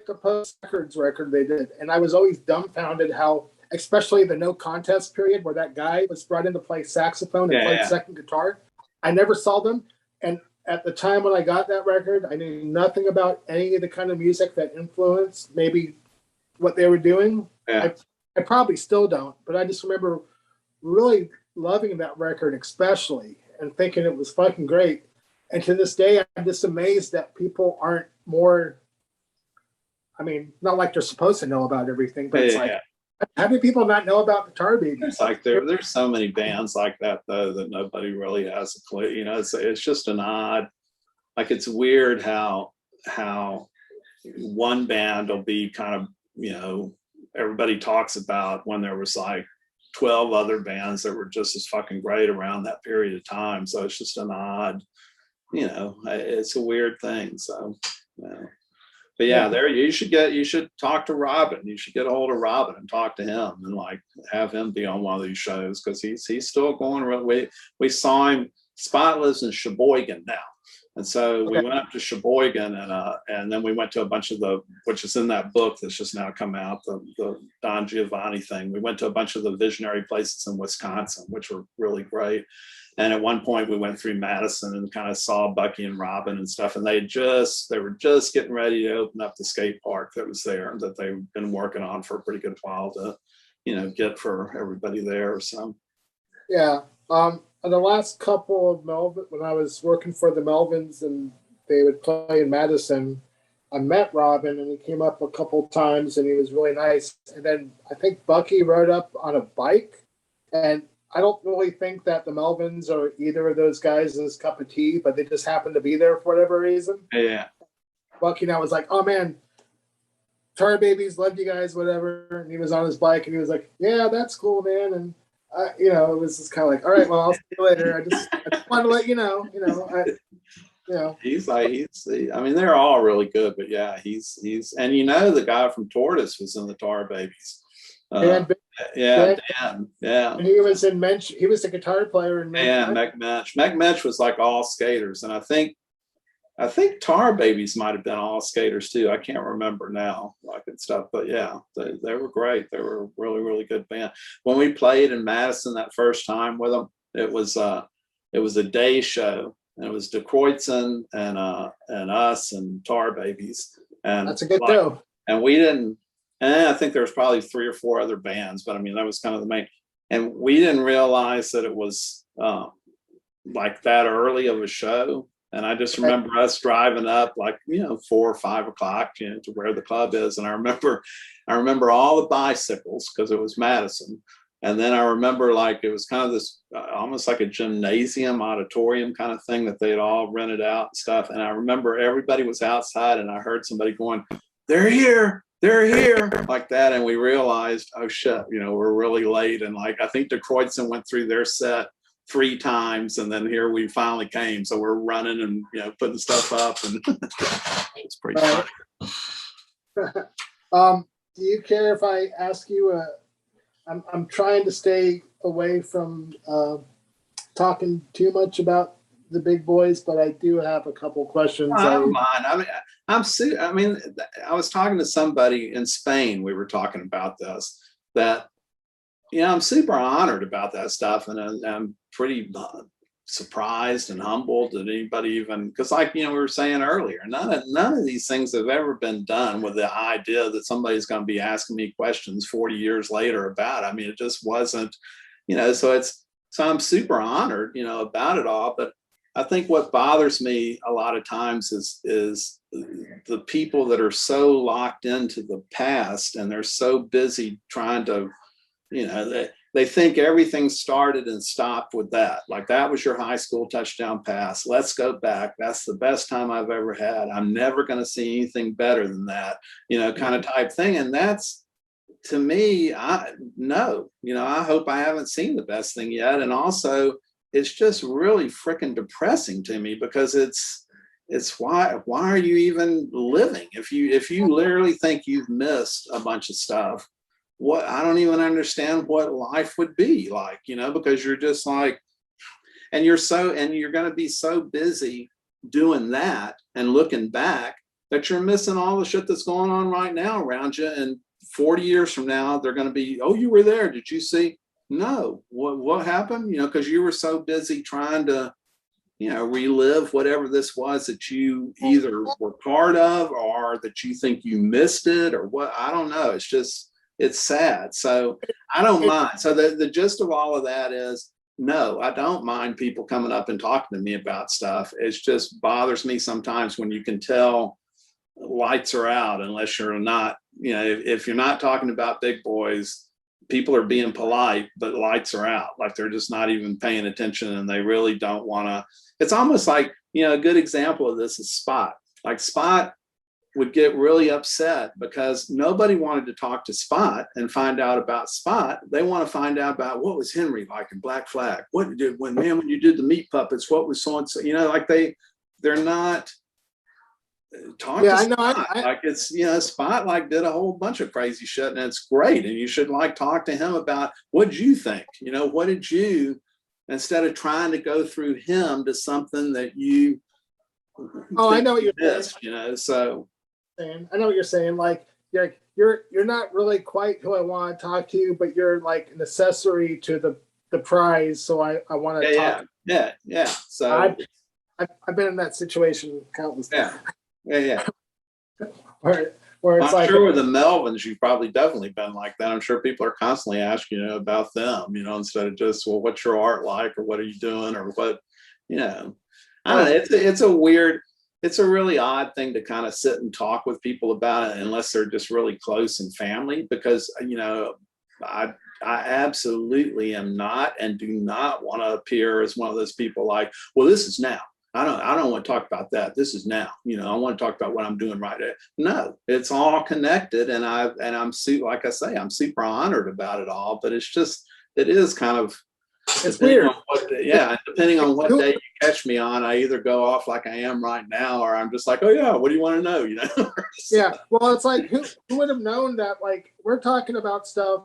The Post Records record they did, and I was always dumbfounded how, especially the No Contest period where that guy was brought in to play saxophone and played second guitar. I never saw them, and at the time when I got that record, I knew nothing about any of the kind of music that influenced maybe what they were doing. Yeah. I probably still don't, but I just remember really loving that record, especially, and thinking it was fucking great. And to this day, I'm just amazed that people aren't more. I mean, not like they're supposed to know about everything, but it's like, how do people not know about the Tar Babies? It's like there's so many bands like that though that nobody really has a clue. It's just an odd, like it's weird how one band will be kind of, everybody talks about when there was like 12 other bands that were just as fucking great around that period of time. So it's just an odd, it's a weird thing. So, But you should talk to Robin. You should get a hold of Robin and talk to him and like have him be on one of these shows because he's still going. We saw him. Spot lives in Sheboygan now, and so we went up to Sheboygan and then we went to a bunch of which is in that book that's just now come out, the Don Giovanni thing. We went to a bunch of the visionary places in Wisconsin, which were really great. And at one point we went through Madison and kind of saw Bucky and Robin and stuff. And they were just getting ready to open up the skate park that was there that they've been working on for a pretty good while to, get for everybody there. So. Yeah. And the last couple of Melvin, when I was working for the Melvins and they would play in Madison, I met Robin and he came up a couple of times and he was really nice. And then I think Bucky rode up on a bike and I don't really think that the Melvins or either of those guys' cup of tea, but they just happened to be there for whatever reason. Yeah. Bucky and I was like, oh man, Tar Babies, love you guys, whatever. And he was on his bike and he was like, yeah, that's cool, man. And you know, it was just kind of like, all right, well, I'll see you later. I just wanted to let you know, He's like, I mean, they're all really good, but yeah, he's, and the guy from Tortoise was in the Tar Babies. Dan, Dan, yeah. And he was in Mensch. He was the guitar player in Mensch. Yeah, Mensch was like all skaters, and I think Tar Babies might have been all skaters too. I can't remember now, like and stuff, but yeah, they were great. They were a really, really good band. When we played in Madison that first time with them, it was a day show, and it was De Kreutzen and us and Tar Babies, and that's a good show. And we didn't. And I think there was probably 3 or 4 other bands, but I mean, that was kind of the main. And we didn't realize that it was like that early of a show. And I just remember us driving up like, 4 or 5 o'clock, to where the club is. And I remember all the bicycles, because it was Madison. And then I remember like it was kind of this almost like a gymnasium auditorium kind of thing that they had all rented out and stuff. And I remember everybody was outside, and I heard somebody going, they're here, like that. And we realized, oh shit, we're really late. And like, I think De Kreutzen went through their set 3 times, and then here we finally came. So we're running and, putting stuff up, and it's pretty funny. Do you care if I ask you, I'm trying to stay away from talking too much about the big boys, but I do have a couple questions. I don't mind. I mean, I was talking to somebody in Spain. We were talking about this, that, I'm super honored about that stuff. And I'm pretty surprised and humbled that anybody even, because like, we were saying earlier, none of these things have ever been done with the idea that somebody's going to be asking me questions 40 years later about it. I mean, it just wasn't, so I'm super honored, about it all. But I think what bothers me a lot of times is the people that are so locked into the past, and they're so busy trying to, they think everything started and stopped with that. Like, that was your high school touchdown pass. Let's go back. That's the best time I've ever had. I'm never going to see anything better than that, kind of type thing. And that's, to me, I hope I haven't seen the best thing yet. And also, it's just really freaking depressing to me, because it's why are you even living if you literally think you've missed a bunch of stuff? What, I don't even understand what life would be like, because you're just like, and you're going to be so busy doing that and looking back that you're missing all the shit that's going on right now around you. And 40 years from now, they're going to be, oh, you were there. Did you see? No, what happened? Because you were so busy trying to, relive whatever this was that you either were part of, or that you think you missed it, or what. I don't know. It's just, it's sad. So I don't mind. So the gist of all of that is, no, I don't mind people coming up and talking to me about stuff. It just bothers me sometimes when you can tell lights are out, unless you're not, if you're not talking about big boys, people are being polite, but lights are out. Like, they're just not even paying attention, and they really don't want to. It's almost like, a good example of this is Spot. Like, Spot would get really upset because nobody wanted to talk to Spot and find out about Spot. They want to find out about what was Henry like in Black Flag. What you did when you did the meat puppets, what was so and so, like they're not talking to Spot. Like, it's, Spot like did a whole bunch of crazy shit, and it's great. And you should like talk to him about what you think, what did you, instead of trying to go through him to something that you, I know what you're missed, saying. So I know what you're saying. Like, you're not really quite who I want to talk to, but you're like an accessory to the prize. So I want to talk. Yeah. So I've been in that situation countless times. Yeah. Where it's I'm like, sure with the Melvins, you've probably definitely been like that. I'm sure people are constantly asking about them, instead of just, well, what's your art like, or what are you doing, or what, I don't know. It's a really odd thing to kind of sit and talk with people about it, unless they're just really close and family, because, I absolutely am not, and do not want to appear as one of those people like, well, this is now. I don't want to talk about that. This is now. I want to talk about what I'm doing right now. No, it's all connected, and I'm like I say, I'm super honored about it all. But it is kind of, it's weird. Depending on what day you catch me on, I either go off like I am right now, or I'm just like, oh yeah, what do you want to know? Yeah. Well, it's like who would have known that? Like, we're talking about stuff,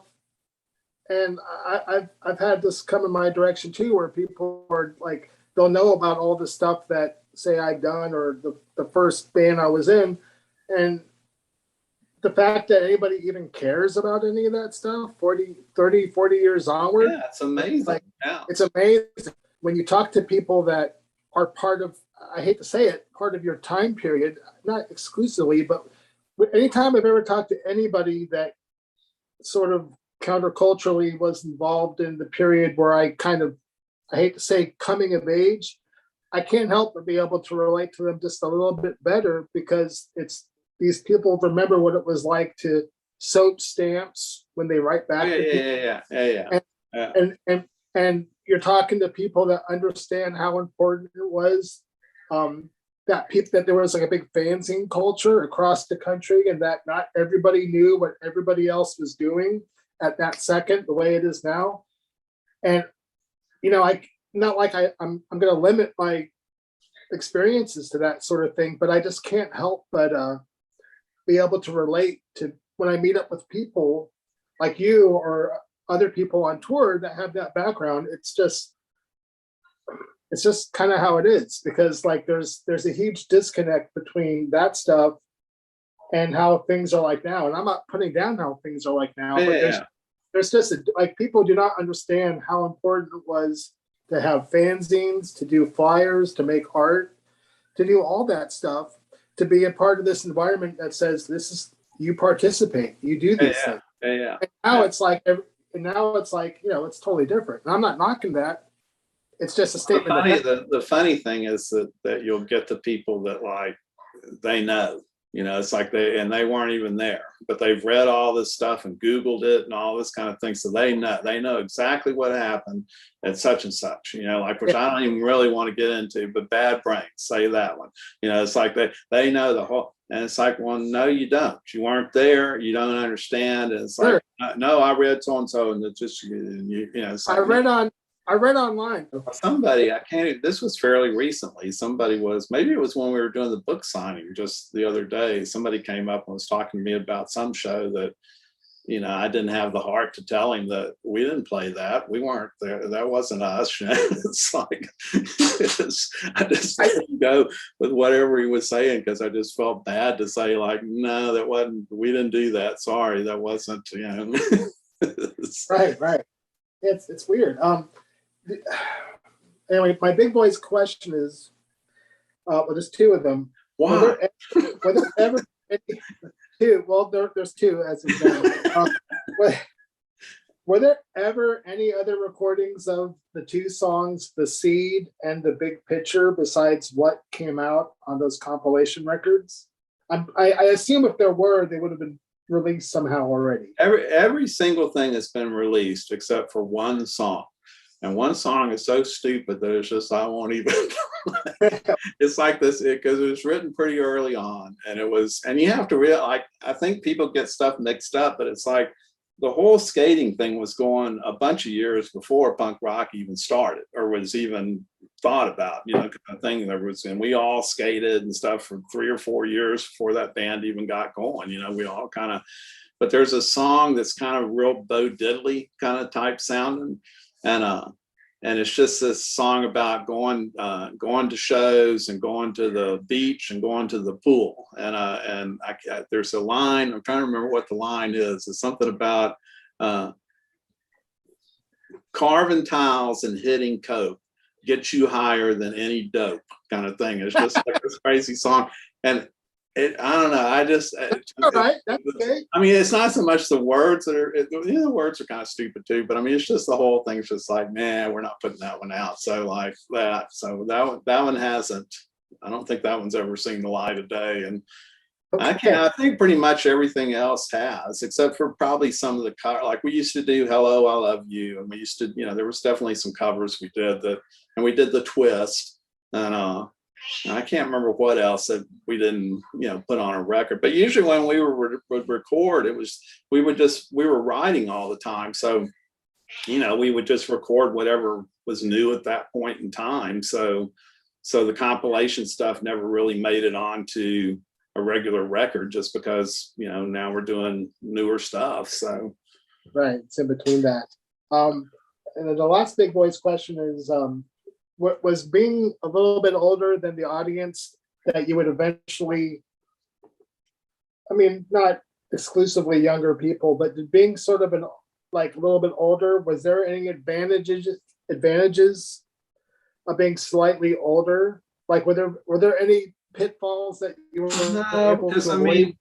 and I've had this come in my direction too, where people are like, they'll know about all the stuff that, say, I've done, or the first band I was in, and the fact that anybody even cares about any of that stuff 40 years onward. Yeah, it's amazing. Like, it's amazing when you talk to people that are part of, I hate to say it, part of your time period, not exclusively, but anytime I've ever talked to anybody that sort of counterculturally was involved in the period where I hate to say coming of age, I can't help but be able to relate to them just a little bit better, because it's these people remember what it was like to soap stamps when they write back. And you're talking to people that understand how important it was, that there was like a big fanzine culture across the country, and that not everybody knew what everybody else was doing at that second the way it is now. And I not like I'm going to limit my experiences to that sort of thing, but I just can't help but be able to relate to when I meet up with people like you or other people on tour that have that background. It's just kind of how it is, because like there's a huge disconnect between that stuff and how things are like now. And I'm not putting down how things are like now, but there's just like, people do not understand how important it was to have fanzines, to do flyers, to make art, to do all that stuff, to be a part of this environment that says, this is, you participate, you do these things. And now it's like, it's totally different. And I'm not knocking that. It's just a statement. The funny thing is that you'll get the people that, like, they know, it's like they weren't even there, but they've read all this stuff and Googled it and all this kind of thing. So they know exactly what happened at such and such, which I don't even really want to get into, but bad brains, say that one. It's like they know the whole, and it's like, well, no, you don't. You weren't there. You don't understand. And it's like, no, I read so-and-so, and it's just, it's like, I read online. Somebody, this was fairly recently. Maybe it was when we were doing the book signing just the other day. Somebody came up and was talking to me about some show that, I didn't have the heart to tell him that we didn't play that. We weren't there. That wasn't us. It's like, I just let him go with whatever he was saying, because I just felt bad to say, like, no, that wasn't, we didn't do that. Sorry, that wasn't, Right. It's weird. Anyway, my big boy's question is, well, there's two of them. Wow. Were there ever two? Well, there's two as of now. Were there ever any other recordings of the two songs, The Seed and The Big Picture, besides what came out on those compilation records? I assume if there were, they would have been released somehow already. Every single thing has been released except for one song. And one song is so stupid that it's just, I won't even. It's like this, because it was written pretty early on, and you have to realize, like, I think people get stuff mixed up, but it's like the whole skating thing was going a bunch of years before punk rock even started, or was even thought about, kind of thing. And we all skated and stuff for 3 or 4 years before that band even got going. We all kind of, but there's a song that's kind of real Bo Diddley kind of type sounding. And it's just this song about going to shows and going to the beach and going to the pool. And there's a line, I'm trying to remember what the line is. It's something about carving tiles and hitting coke gets you higher than any dope, kind of thing. It's just like this crazy song. And I don't know. All right, that's okay. I mean, it's not so much the words that are, the words are kind of stupid too, but I mean, it's just the whole thing's just like, man, we're not putting that one out. So like that. So that one hasn't, I don't think that one's ever seen the light of day. And Okay. I think pretty much everything else has, except for probably some of the like we used to do "Hello, I Love You," and we used to, there was definitely some covers we did that, and we did the twist, and I can't remember what else that we didn't, put on a record. But usually when we would record, we were writing all the time, so we would just record whatever was new at that point in time. So the compilation stuff never really made it onto a regular record, just because now we're doing newer stuff. So right, it's in between that. And then the last big voice question is, what was being a little bit older than the audience that you would eventually, I mean, not exclusively younger people, but being sort of like a little bit older, was there any advantages of being slightly older? Like, were there any pitfalls that you were no, able because to avoid?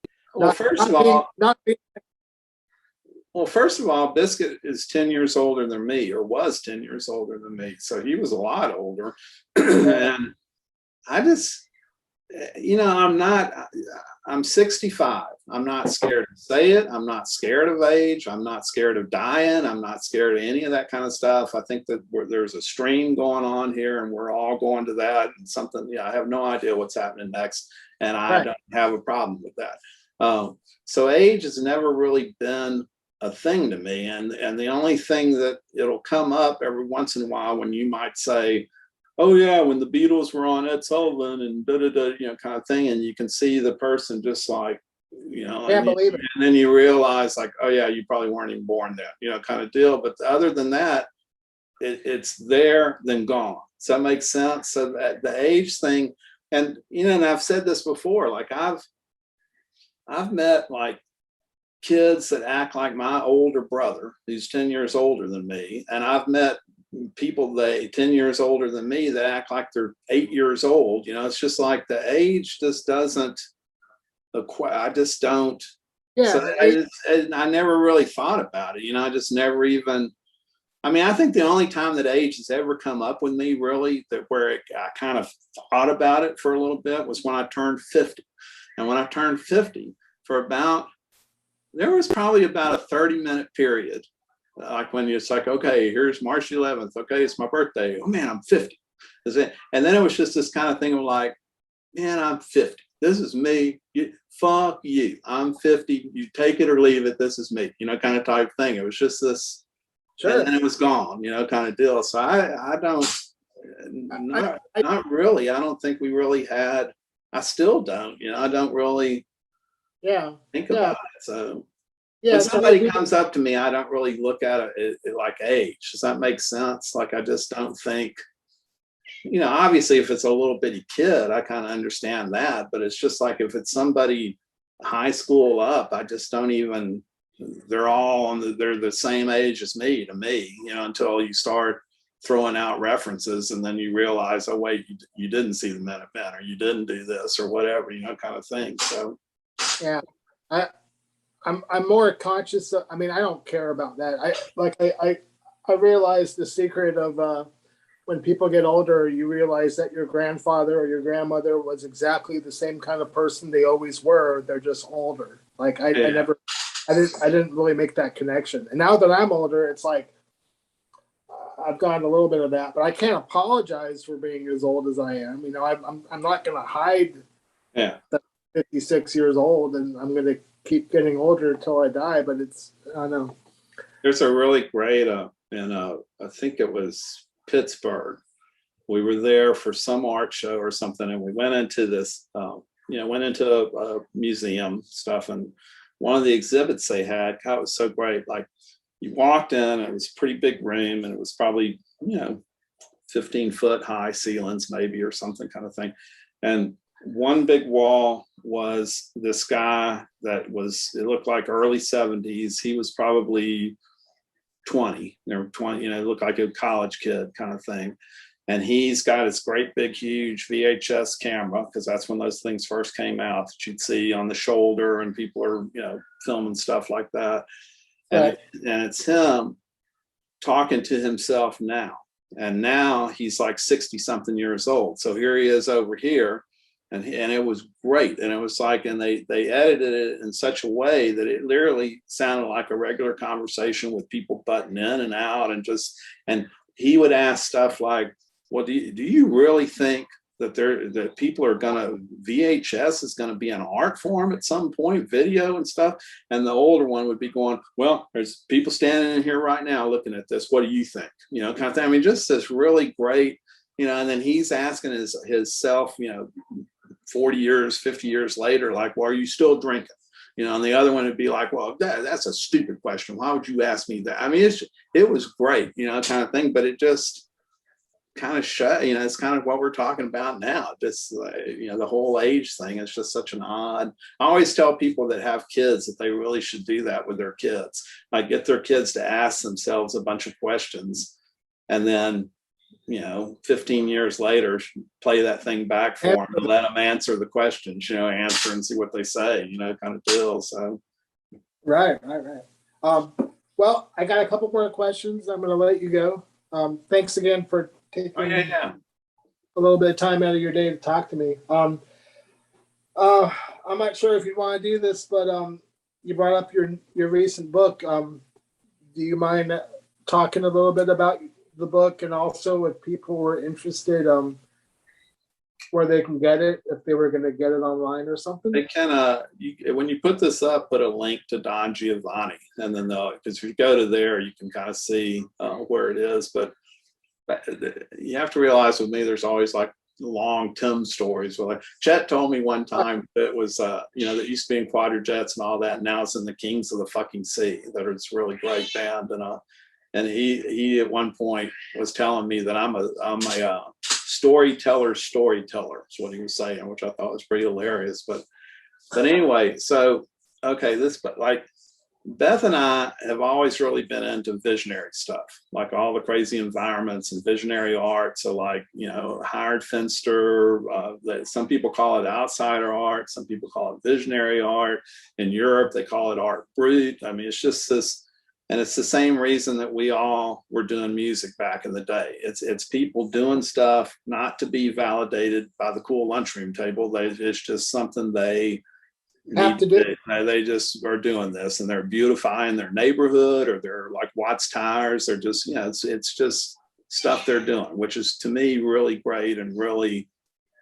First of all, Biscuit is 10 years older than me, or was 10 years older than me. So he was a lot older. And I just, I'm 65. I'm not scared to say it. I'm not scared of age. I'm not scared of dying. I'm not scared of any of that kind of stuff. I think that there's a stream going on here, and we're all going to that, and something, I have no idea what's happening next. And I don't have a problem with that. So age has never really been a thing to me. And the only thing that it'll come up every once in a while when you might say, oh yeah, when the Beatles were on Ed Sullivan and kind of thing, and you can see the person just like, Can't believe it. And then you realize like, oh yeah, you probably weren't even born then, kind of deal. But other than that, it's there then gone. Does that make sense? So that the age thing, and and I've said this before, like I've met like kids that act like my older brother, who's 10 years older than me, and I've met people 10 years older than me that act like they're 8 years old. It's just like the age just doesn't I just don't. Yeah. So I never really thought about it. I just never even, I think the only time that age has ever come up with me really, I kind of thought about it for a little bit, was when I turned 50. And when I turned 50, there was probably about a 30-minute period, like when it's like, okay, here's March 11th. Okay, it's my birthday. Oh man, I'm 50. And then it was just this kind of thing of like, man, I'm 50. This is me. Fuck you. I'm 50. You take it or leave it. This is me. Kind of type thing. It was just this. Sure. And then it was gone. Kind of deal. So I don't. Not really. I don't think we really had. I still don't. I don't really. Yeah. Think about it. So when somebody comes up to me, I don't really look at it like age. Does that make sense? Like I just don't think. Obviously, if it's a little bitty kid, I kind of understand that. But it's just like if it's somebody high school up, I just don't even. They're all they're the same age as me to me. Until you start throwing out references, and then you realize, oh wait, you didn't see the Minutemen, or you didn't do this, or whatever, kind of thing. So. Yeah, I'm more conscious of, I don't care about that. I realize the secret of when people get older, you realize that your grandfather or your grandmother was exactly the same kind of person they always were. They're just older. Like I didn't really make that connection. And now that I'm older, it's like I've gotten a little bit of that, but I can't apologize for being as old as I am. I'm not going to hide. Yeah. 56 years old, and I'm going to keep getting older until I die. But I don't know. There's a really great, I think it was Pittsburgh. We were there for some art show or something, and we went into this, went into a museum stuff, and one of the exhibits they had, God, it was so great. Like you walked in, it was a pretty big room, and it was probably 15-foot high ceilings, maybe, or something kind of thing, and one big wall was this guy that was, it looked like early 70s. He was probably 20, it looked like a college kid kind of thing. And he's got his great big, huge VHS camera, because that's when those things first came out that you'd see on the shoulder, and people are, filming stuff like that. Right. And it's him talking to himself now. And now he's like 60 something years old. So here he is over here. and it was great. And it was like, and they edited it in such a way that it literally sounded like a regular conversation with people butting in and out, and he would ask stuff like, well, do you really think that people are gonna, VHS is gonna be an art form at some point, video and stuff? And the older one would be going, well, there's people standing in here right now looking at this. What do you think? You know, kind of thing. I mean, just this really great, you know, and then he's asking his self, you know, 40 years, 50 years later, like, well, are you still drinking? You know, and the other one would be like, well, that's a stupid question. Why would you ask me that? I mean, it was great, you know, kind of thing, but it just kind of you know, it's kind of what we're talking about now. Just, you know, the whole age thing is just such an odd. I always tell people that have kids that they really should do that with their kids. Like, get their kids to ask themselves a bunch of questions, and then, you know, 15 years later, play that thing back for them and let them answer the questions, you know, answer and see what they say, you know, kind of deal. So. Right. Well, I got a couple more questions. I'm going to let you go. Thanks again for taking a little bit of time out of your day to talk to me. I'm not sure if you want to do this, but you brought up your recent book. Do you mind talking a little bit about the book, and also if people were interested, where they can get it, if they were going to get it online or something? They can, when you put this up, put a link to Don Giovanni, and then because if you go to there, you can kind of see where it is. But you have to realize with me, there's always like long Tim stories. Well, like Chet told me one time that it was, you know, that used to be in Quadrajets and all that. And now it's in the Kings of the Fucking Sea. That it's a really great band. And he at one point was telling me that I'm a storyteller is what he was saying, which I thought was pretty hilarious. But anyway, so okay, but like, Beth and I have always really been into visionary stuff, like all the crazy environments and visionary art. So like, you know, Hired Finster, some people call it outsider art. Some people call it visionary art. In Europe, they call it art brut. I mean, it's just this, and it's the same reason that we all were doing music back in the day. It's people doing stuff not to be validated by the cool lunchroom table. It's just something they have to do. They just are doing this, and they're beautifying their neighborhood, or they're like Watts Tires. They're just, you know, it's just stuff they're doing, which is to me really great and really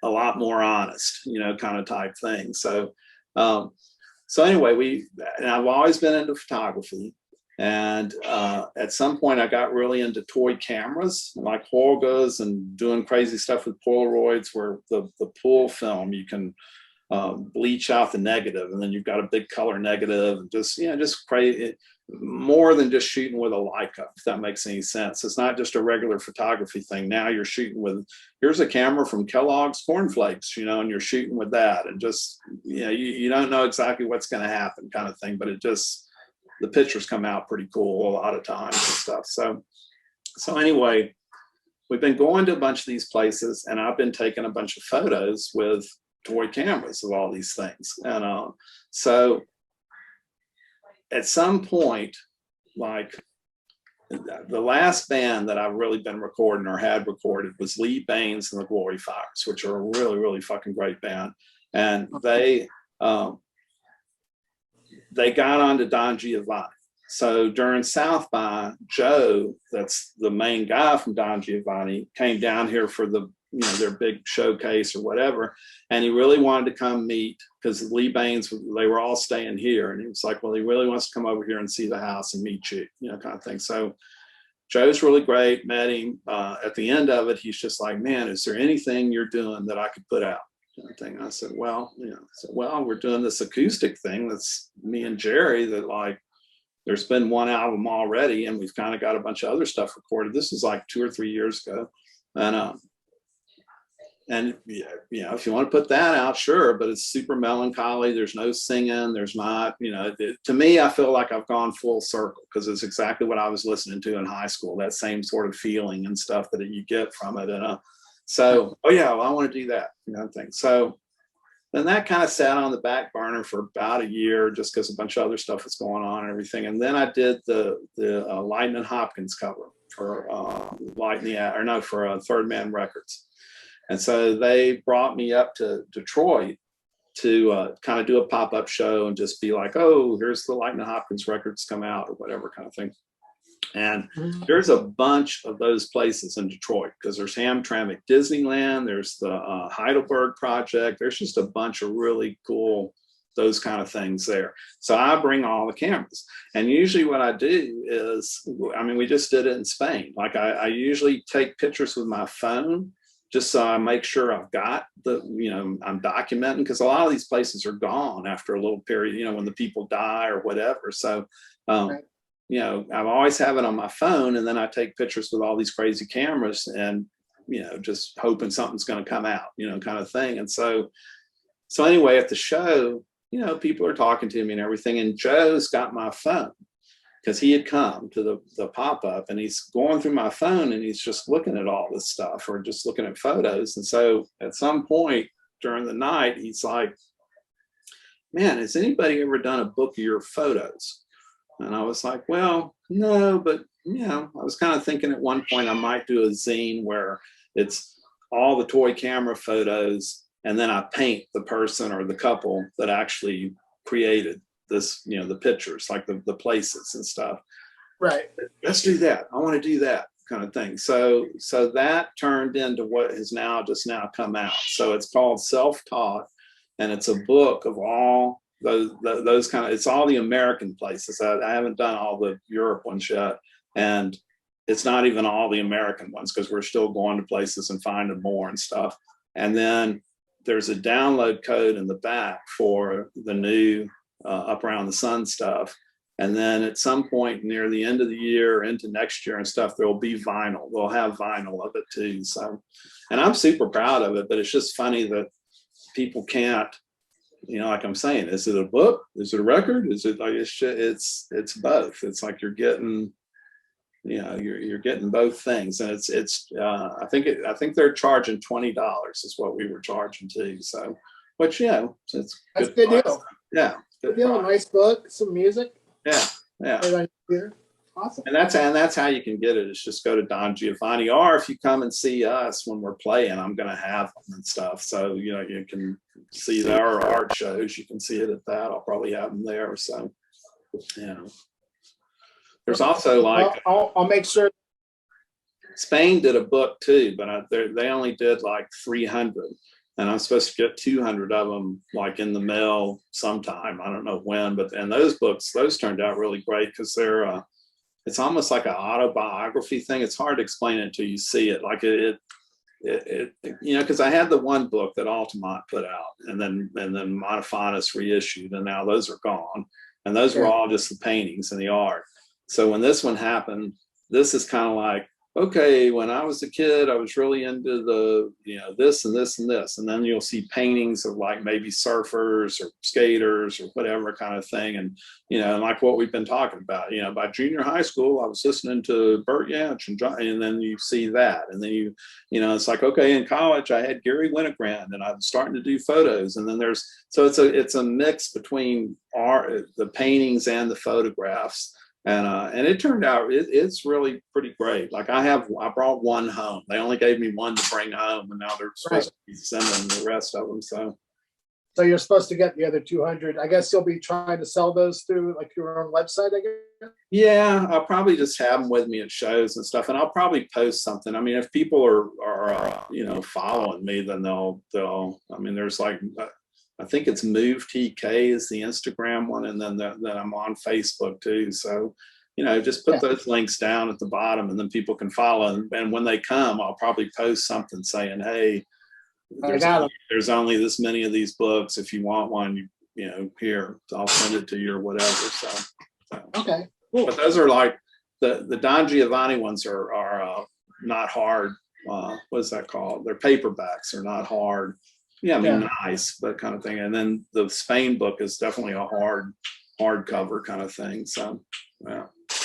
a lot more honest, you know, kind of type thing. So, so anyway, and I've always been into photography, and at some point I got really into toy cameras, like Holgas, and doing crazy stuff with Polaroids, where the pull film, you can bleach out the negative, and then you've got a big color negative, and just, you know, just crazy, more than just shooting with a Leica, if that makes any sense. It's not just a regular photography thing. Now you're shooting with, here's a camera from Kellogg's Corn Flakes, you know, and you're shooting with that, and just, you know, you don't know exactly what's going to happen, kind of thing, but it just, the pictures come out pretty cool a lot of times and stuff. So anyway, we've been going to a bunch of these places, and I've been taking a bunch of photos with toy cameras of all these things. And so at some point, like the last band that I've really been recording or had recorded was Lee Baines and the Glory Fires, which are a really, really fucking great band. And they got onto Don Giovanni. So during South by, Joe, that's the main guy from Don Giovanni, came down here for the, you know, their big showcase or whatever, and he really wanted to come meet, because Lee Baines, they were all staying here, and he was like, well, he really wants to come over here and see the house and meet you, you know, kind of thing. So Joe's really great, met him. At the end of it, he's just like, man, is there anything you're doing that I could put out? Kind of thing. And I said, well, you know, we're doing this acoustic thing that's me and Jerry, that like, there's been one album already, and we've kind of got a bunch of other stuff recorded. This is like 2 or 3 years ago. And yeah, you know, if you want to put that out, sure, but it's super melancholy. There's no singing. There's not, you know, to me, I feel like I've gone full circle, because it's exactly what I was listening to in high school, that same sort of feeling and stuff that you get from it. And so, oh yeah, well, I want to do that, you know, thing. So then that kind of sat on the back burner for about a year, just because a bunch of other stuff was going on and everything. And then I did the Lightning Hopkins cover for for Third Man Records. And so they brought me up to Detroit to kind of do a pop-up show and just be like, oh, here's the Lightning Hopkins records come out or whatever kind of thing. And there's a bunch of those places in Detroit because there's Hamtramck Disneyland, there's the Heidelberg Project, there's just a bunch of really cool, those kind of things there. So I bring all the cameras. And usually what I do is, I mean, we just did it in Spain. Like I usually take pictures with my phone just so I make sure I've got the, you know, I'm documenting, because a lot of these places are gone after a little period, you know, when the people die or whatever. So, Right. you know, I always have it on my phone, and then I take pictures with all these crazy cameras and, you know, just hoping something's going to come out, you know, kind of thing. And so anyway, at the show, you know, people are talking to me and everything. And Joe's got my phone because he had come to the pop-up, and he's going through my phone and he's just looking at all this stuff or just looking at photos. And so at some point during the night, he's like, man, has anybody ever done a book of your photos? And I was like, well, no, but, you know, I was kind of thinking at one point I might do a zine where it's all the toy camera photos, and then I paint the person or the couple that actually created this, you know, the pictures, like the places and stuff. Right. Let's do that. I want to do that kind of thing. So that turned into what has now just come out. So it's called Self-Taught, and it's a book of all those kind of, it's all the American places. I haven't done all the Europe ones yet, and it's not even all the American ones because we're still going to places and finding more and stuff. And then there's a download code in the back for the new Up Around the Sun stuff. And then at some point near the end of the year into next year and stuff, there'll be vinyl. They'll have vinyl of it too. So, and I'm super proud of it, but it's just funny that people can't, you know, like I'm saying, is it a book? Is it a record? Is it like, it's both. It's like you're getting, you know, you're getting both things. And I think they're charging $20 is what we were charging too. So, which, you know, it's That's a good deal. Yeah. Good deal. Nice book, some music. Yeah. Yeah. Awesome. And that's how you can get it. Is just go to Don Giovanni, or if you come and see us when we're playing, I'm going to have them and stuff. So, you know, you can see our art shows. You can see it at that. I'll probably have them there. So, you know, there's also like, I'll make sure. Spain did a book too, but they only did like 300, and I'm supposed to get 200 of them like in the mail sometime. I don't know when, and those turned out really great because they're it's almost like an autobiography thing. It's hard to explain it until you see it. Like it you know, because I had the one book that Altamont put out, and then Monophonus reissued, and now those are gone, and those were all just the paintings and the art. So when this one happened, this is kind of like, okay, when I was a kid, I was really into the, you know, this and this and this. And then you'll see paintings of like maybe surfers or skaters or whatever kind of thing. And, you know, like what we've been talking about, you know, by junior high school, I was listening to Burt Jansch and John, and then you see that. And then you know, it's like, okay, in college, I had Gary Winogrand and I was starting to do photos. And then so it's a mix between the paintings and the photographs. And it turned out it's really pretty great. Like I brought one home. They only gave me one to bring home, and now they're supposed to be sending the rest of them. So you're supposed to get the other 200. I guess you'll be trying to sell those through like your own website, I guess. Yeah, I'll probably just have them with me at shows and stuff, and I'll probably post something. I mean, if people are you know, following me, then they'll. I mean, there's like, I think it's Move TK is the Instagram one, and then I'm on Facebook too. So, you know, just put those links down at the bottom, and then people can follow. And when they come, I'll probably post something saying, "Hey, there's only this many of these books. If you want one, you know, here, I'll send it to you or whatever." So okay, cool. But those are like the Don Giovanni ones are not hard. What is that called? They're paperbacks. They're not hard. Yeah, I mean, nice, but kind of thing. And then the Spain book is definitely a hardcover kind of thing. So, yeah.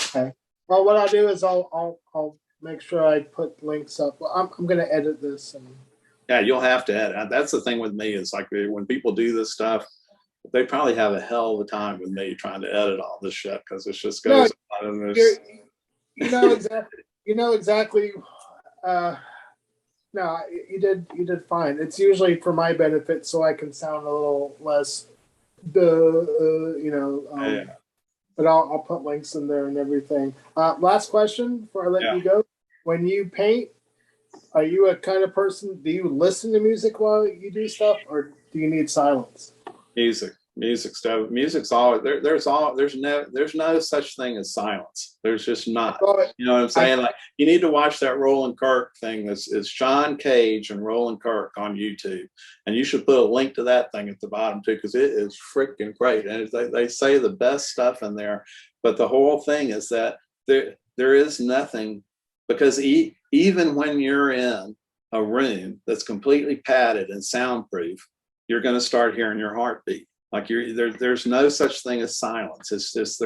Okay. Well, what I'll do is I'll make sure I put links up. Well, I'm going to edit this. And yeah, you'll have to edit. That's the thing with me is like when people do this stuff, they probably have a hell of a time with me trying to edit all this shit because it just goes. You know exactly. No, you did fine. It's usually for my benefit, so I can sound a little less, you know. Yeah. But I'll put links in there and everything. Last question before I let Yeah. you go. When you paint, are you a kind of person? Do you listen to music while you do stuff, or do you need silence? Music stuff. Music's all there. There's no such thing as silence. There's just not. You know what I'm saying? Like, you need to watch that Roland Kirk thing. It's John Cage and Roland Kirk on YouTube, and you should put a link to that thing at the bottom too, because it is freaking great. And they say the best stuff in there, but the whole thing is that there is nothing, because even when you're in a room that's completely padded and soundproof, you're going to start hearing your heartbeat. Like, there's no such thing as silence. It's just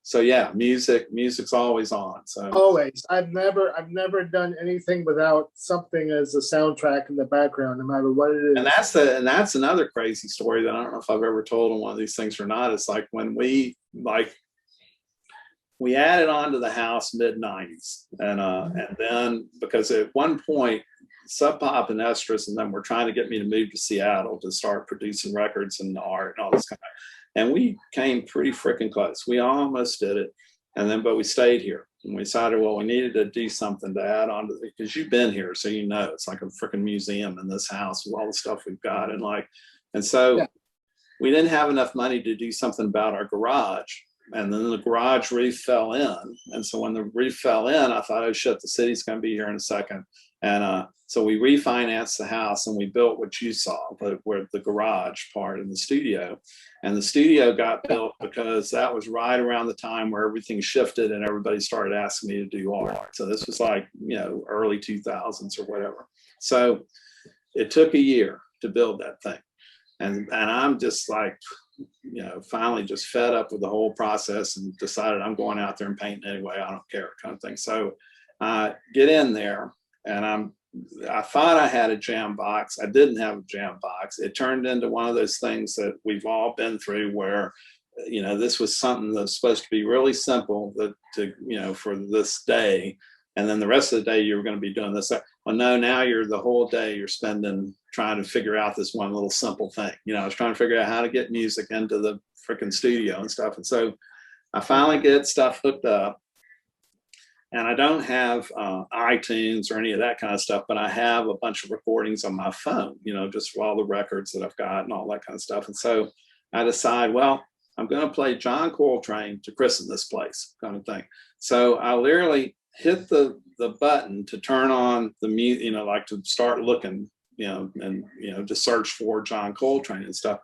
so yeah, music's always on. So always. I've never done anything without something as a soundtrack in the background, no matter what it is. And that's another crazy story that I don't know if I've ever told on one of these things or not. It's like when we added on to the house mid-90s, and then, because at one point Sub Pop and Estrus and them were trying to get me to move to Seattle to start producing records and art and all this kind of, and we came pretty freaking close. We almost did it, but we stayed here, and we decided, well, we needed to do something to add on to it, because you've been here, so you know it's like a freaking museum in this house with all the stuff we've got, and so yeah. We didn't have enough money to do something about our garage. And then the garage roof fell in. And so when the roof fell in, I thought, oh shit, the city's going to be here in a second. And so we refinanced the house, and we built what you saw, where the garage part in the studio. And the studio got built because that was right around the time where everything shifted and everybody started asking me to do art. So this was like, early 2000s or whatever. So it took a year to build that thing. And I'm just like, finally just fed up with the whole process and decided I'm going out there and painting anyway. I don't care, kind of thing. So I get in there, and I thought I had a jam box. I didn't have a jam box. It turned into one of those things that we've all been through, where, this was something that's supposed to be really simple for this day. And then the rest of the day you were going to be doing this. Well, no, now the whole day you're spending trying to figure out this one little simple thing. I was trying to figure out how to get music into the freaking studio and stuff. And so I finally get stuff hooked up, and I don't have iTunes or any of that kind of stuff, but I have a bunch of recordings on my phone, just all the records that I've got and all that kind of stuff. And so I decide, well, I'm going to play John Coltrane to christen this place, kind of thing. So I literally hit the button to turn on the music, like to start looking, and to search for John Coltrane and stuff.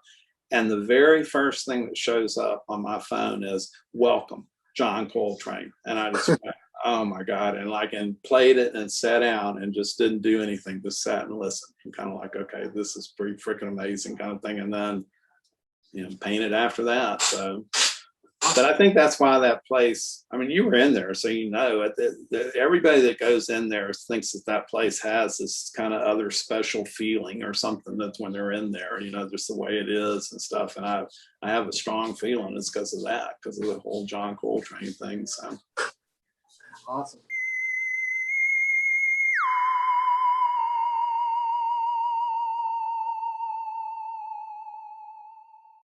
And the very first thing that shows up on my phone is "Welcome, John Coltrane." And I just went, oh my God, and played it and sat down and just didn't do anything, just sat and listened. I'm kind of like, okay, this is pretty freaking amazing, kind of thing. And then painted after that. So, but I think that's why that place, I mean, you were in there, so everybody that goes in there thinks that place has this kind of other special feeling or something, that's when they're in there, just the way it is and stuff. And I have a strong feeling it's because of that, because of the whole John Coltrane thing. So awesome.